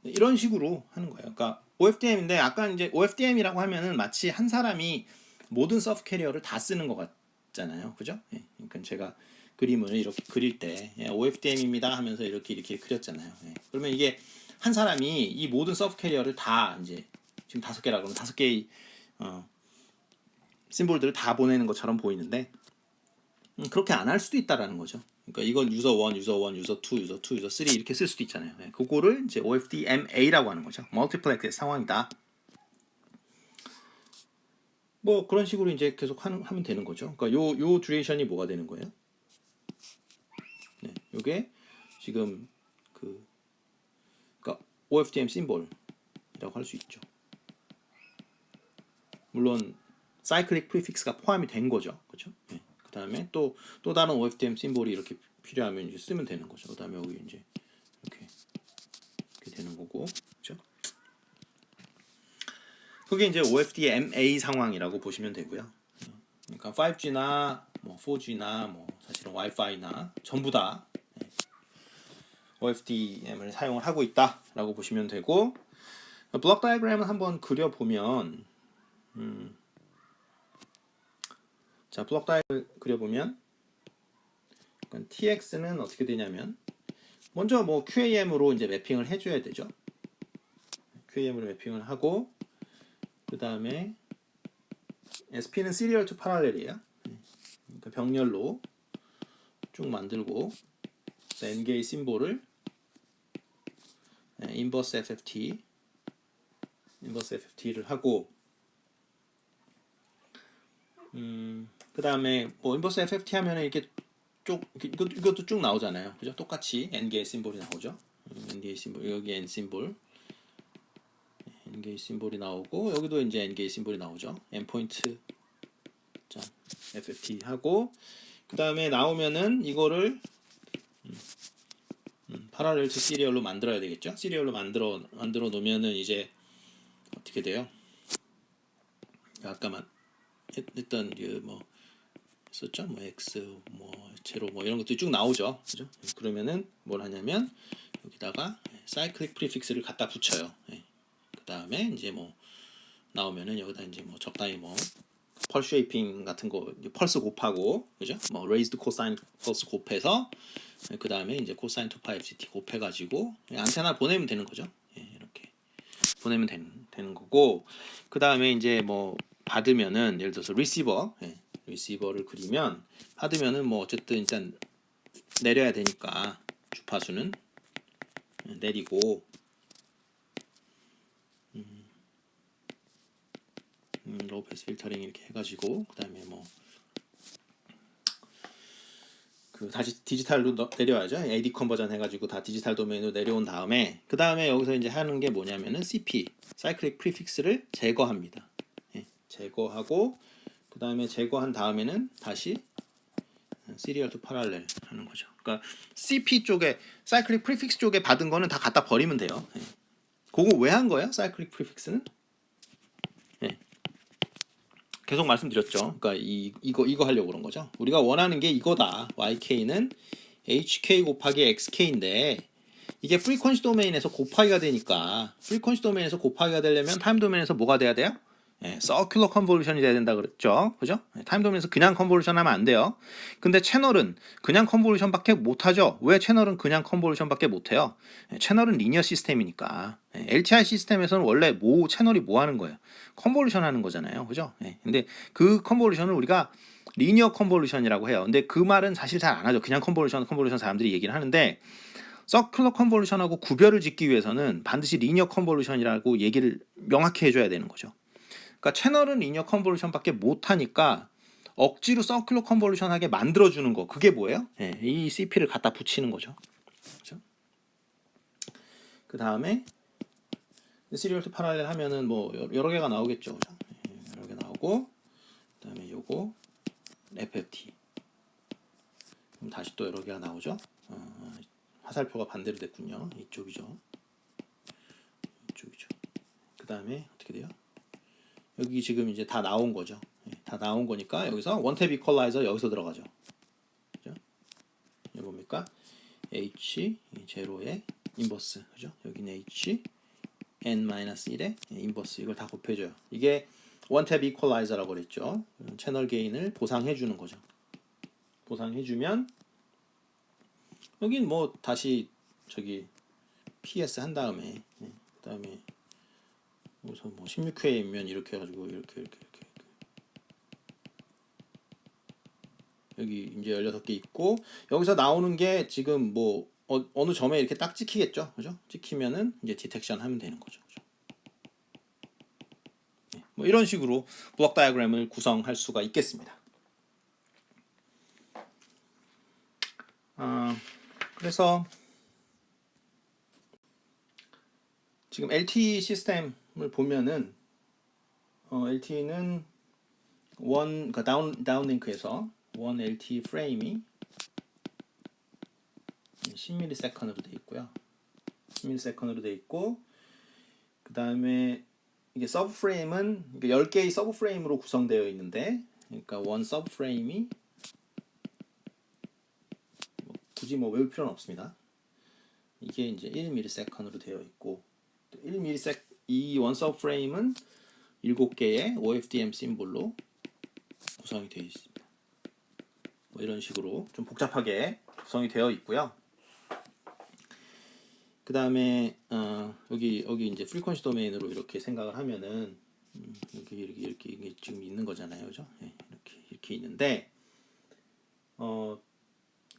이런 식으로 하는 거예요. 그러니까 OFDM인데 약간 이제 OFDM이라고 하면은 마치 한 사람이 모든 서브 캐리어를 다 쓰는 것 같잖아요. 그죠? 예. 그러니까 제가 그림을 이렇게 그릴 때 OFDM입니다 하면서 이렇게 그렸잖아요. 예. 그러면 이게 한 사람이 이 모든 서브 캐리어를 다 이제 지금 5개라 그러면 5개의 심볼들을 다 보내는 것처럼 보이는데 그렇게 안 할 수도 있다라는 거죠. 그러니까 이건 유저 1, 유저 1, 유저 2, 유저 2, 유저 3 이렇게 쓸 수도 있잖아요. 네, 그거를 이제 OFDMA라고 하는 거죠. 멀티플렉스 상황이다. 뭐 그런 식으로 이제 계속 하면 되는 거죠. 그러니까 요 듀레이션이 뭐가 되는 거예요? 네, 요게 지금 그러니까 OFDM 심볼이라고 할 수 있죠. 물론 사이클릭 프리픽스가 포함이 된 거죠. 그렇죠? 네. 그다음에 또 다른 OFDM 심볼이 이렇게 필요하면 이제 쓰면 되는 거죠. 그다음에 여기 이제 이렇게 되는 거고. 그렇죠? 그게 이제 OFDMA 상황이라고 보시면 되고요. 그러니까 5G나 뭐 4G나 뭐 사실은 와이파이나 전부 다 OFDM을 사용을 하고 있다라고 보시면 되고 블록 다이어그램을 한번 그려보면 자 블록 다이어그램을 그려보면 TX는 어떻게 되냐면 먼저 뭐 QAM으로 이제 매핑을 해줘야 되죠. QAM으로 매핑을 하고 그 다음에 SP는 시리얼 투 파랄렐이에요. 그러니까 병렬로 쭉 만들고 NGA 심볼을 인버스 FFT를 하고 그 다음에 뭐 인버스 FFT 하면 이렇게 이것도 쭉 나오잖아요. 그죠? 똑같이 NGA 심볼이 나오죠. NGA 심볼 여기 N 심볼 NGA 심볼이 나오고 여기도 이제 NGA 심볼이 나오죠. endpoint FFT 하고 그 다음에 나오면은 이거를 파랄렐 투 시리얼로 만들어야 되겠죠. 시리얼로 만들어 놓으면은 이제 어떻게 돼요? 아까 했던 뭐 있었죠? 뭐 X 뭐 제로 뭐 이런 것들이 쭉 나오죠. 그죠? 그러면은 뭘 하냐면 여기다가 사이클릭 프리픽스를 갖다 붙여요. 그 다음에 이제 뭐 나오면은 여기다 이제 뭐 적당히 뭐 펄스 쉐이핑 같은 거 펄스 곱하고 그죠? 뭐 레이즈드 코사인 펄스 곱해서 그 다음에 이제 코사인 2파 FCT 곱해가지고 안테나 보내면 되는 거죠. 이렇게 보내면 되는 거고 그 다음에 이제 뭐 받으면은 예를 들어서 리시버를 그리면 받으면은 뭐 어쨌든 일단 내려야 되니까 주파수는 내리고 로우 패스 필터링 이렇게 해가지고 그 다음에 뭐 다시 디지털로 내려와야죠. AD 컨버전 해가지고 다 디지털 도메인으로 내려온 다음에 그 다음에 여기서 이제 하는 게 뭐냐면은 CP 사이클릭 프리픽스를 제거합니다. 제거하고 그 다음에 제거한 다음에는 다시 시리얼 투 파랄렐 하는 거죠. 그러니까 CP 쪽에 사이클릭 프리픽스 쪽에 받은 거는 다 갖다 버리면 돼요. 그거 왜 한 거예요? 사이클릭 프리픽스는? 계속 말씀드렸죠. 그러니까 이거 하려고 그런 거죠. 우리가 원하는 게 이거다. YK는 HK 곱하기 XK인데 이게 프리퀀시 도메인에서 곱하기가 되니까 프리퀀시 도메인에서 곱하기가 되려면 타임 도메인에서 뭐가 돼야 돼요? 서큘러 컨볼루션이 돼야 된다 그랬죠. 그죠? 타임 도메인에서 그냥 컨볼루션 하면 안 돼요. 근데 채널은 그냥 컨볼루션밖에 못 하죠. 왜 채널은 그냥 컨볼루션밖에 못 해요? 채널은 리니어 시스템이니까. LTI 시스템에서는 원래 채널이 뭐 하는 거예요? 컨볼루션 하는 거잖아요. 그죠? 근데 그 컨볼루션을 우리가 리니어 컨볼루션이라고 해요. 근데 그 말은 사실 잘 안 하죠. 그냥 컨볼루션 사람들이 얘기를 하는데 서큘러 컨볼루션하고 구별을 짓기 위해서는 반드시 리니어 컨볼루션이라고 얘기를 명확히 해줘야 되는 거죠. 그러니까 채널은 리니어 컨볼루션밖에 못하니까 억지로 서큘러 컨볼루션하게 만들어주는 거 그게 뭐예요? 이 CP를 갖다 붙이는 거죠. 그렇죠? 그 다음에 시리얼 투 파랄렐 하면은 뭐 여러 개가 나오겠죠. 그렇죠? 여러 개 나오고 그 다음에 요거 FFT 그럼 다시 또 여러 개가 나오죠. 화살표가 반대로 됐군요. 이쪽이죠. 그 다음에 어떻게 돼요? 여기 지금 이제 다 나온 거죠. 다 나온 거니까 여기서 원탭 이퀄라이저 여기서 들어가죠. 그죠? 이거 뭡니까? H 제로의 인버스. 그죠? 여기는 H n-1의 인버스. 이걸 다 곱해줘요. 이게 원탭 이퀄라이저라고 그랬죠. 채널 게인을 보상해 주는 거죠. 보상해 주면 여긴 뭐 다시 저기 PS 한 다음에 그 다음에 여기서 뭐 16회면 이렇게 해가지고 이렇게 여기 이제 16개 있고 여기서 나오는 게 지금 뭐 어느 점에 이렇게 딱 찍히겠죠. 그죠? 찍히면은 이제 디텍션 하면 되는 거죠. 그죠? 뭐 이런 식으로 블록 다이어그램을 구성할 수가 있겠습니다. 그래서 지금 LTE 시스템을 보면은 LTE는 그러니까 다운링크에서 원 LTE 프레임이 10ms으로 되어 있고요. 10ms으로 되어 있고 그 다음에 이게 서브 프레임은 10개의 서브 프레임으로 구성되어 있는데 그러니까 원 서브 프레임이 굳이 뭐 외울 필요는 없습니다. 이게 이제 1ms으로 되어 있고 1ms 이 원 서브 프레임은 7개의 OFDM 심볼로 구성이 되어 있습니다. 뭐 이런 식으로 좀 복잡하게 구성이 되어 있고요. 그 다음에 여기 이제 프리퀀시 도메인으로 이렇게 생각을 하면은 이렇게 지금 있는 거잖아요, 그죠? 이렇게 있는데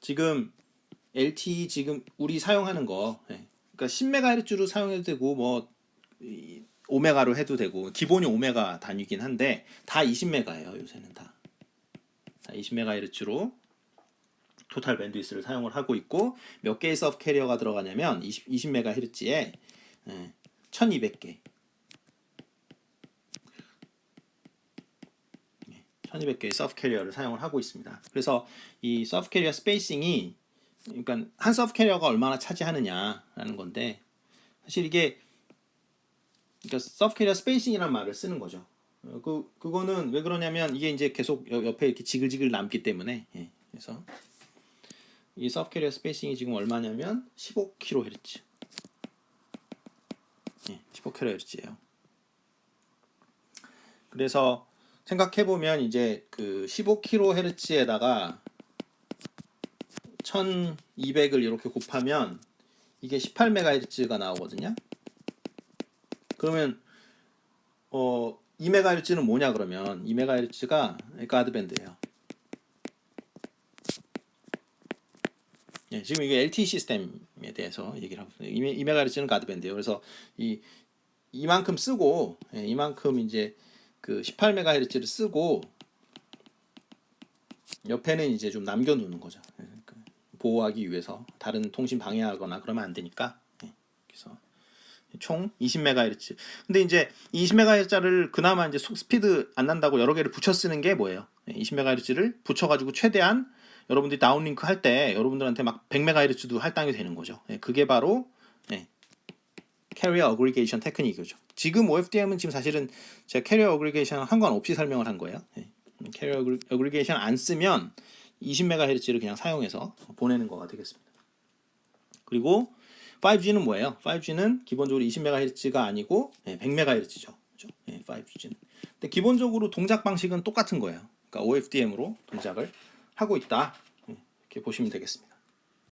지금 LTE 지금 우리 사용하는 거, 그러니까 10MHz로 사용해도 되고 뭐 5메가로 해도 되고 기본이 5메가 단위긴 한데 다 20메가예요. 요새는 다 20MHz로 토탈 밴드위스를 사용을 하고 있고 몇 개의 서브 캐리어가 들어가냐면 20MHz에 1200개 1200개의 서브 캐리어를 사용을 하고 있습니다. 그래서 이 서브 캐리어 스페이싱이 그러니까 한 서브 캐리어가 얼마나 차지하느냐라는 건데 사실 이게 그러니까 서브 캐리어 스페이싱이라는 말을 쓰는 거죠. 그거는 왜 그러냐면 이게 이제 계속 옆에 이렇게 지글지글 남기 때문에 그래서 이 서브 캐리어 스페이싱이 지금 얼마냐면 15kHz 15kHz예요. 그래서 생각해보면 이제 그 15kHz에다가 1200을 이렇게 곱하면 이게 18MHz가 나오거든요. 그러면 2MHz는 뭐냐 그러면 2MHz가 가드밴드예요. 지금 이게 LTE 시스템에 대해서 얘기를 하고 있어요. 2MHz는 가드밴드예요. 그래서 이만큼 쓰고 이만큼 이제 그 18MHz를 쓰고 옆에는 이제 좀 남겨놓는 거죠. 보호하기 위해서 다른 통신 방해하거나 그러면 안 되니까. 그래서 총 20MHz. 근데 이제 20MHz를 그나마 이제 스피드 안 난다고 여러 개를 붙여 쓰는 게 뭐예요? 20MHz를 붙여가지고 최대한 여러분들이 다운링크 할 때 여러분들한테 막 100MHz도 할당이 되는 거죠. 그게 바로 캐리어 어그리게이션 테크닉이죠. 지금 OFDM은 지금 사실은 제가 캐리어 어그리게이션 상관없이 설명을 한 거예요. 예. 캐리어 어그리게이션 안 쓰면 20MHz를 그냥 사용해서 보내는 거가 되겠습니다. 그리고 5G는 뭐예요? 5G는 기본적으로 20MHz가 아니고 100MHz죠. 그렇죠? 5G는. 근데 기본적으로 동작 방식은 똑같은 거예요. 그러니까 OFDM으로 동작을 하고 있다. 이렇게 보시면 되겠습니다.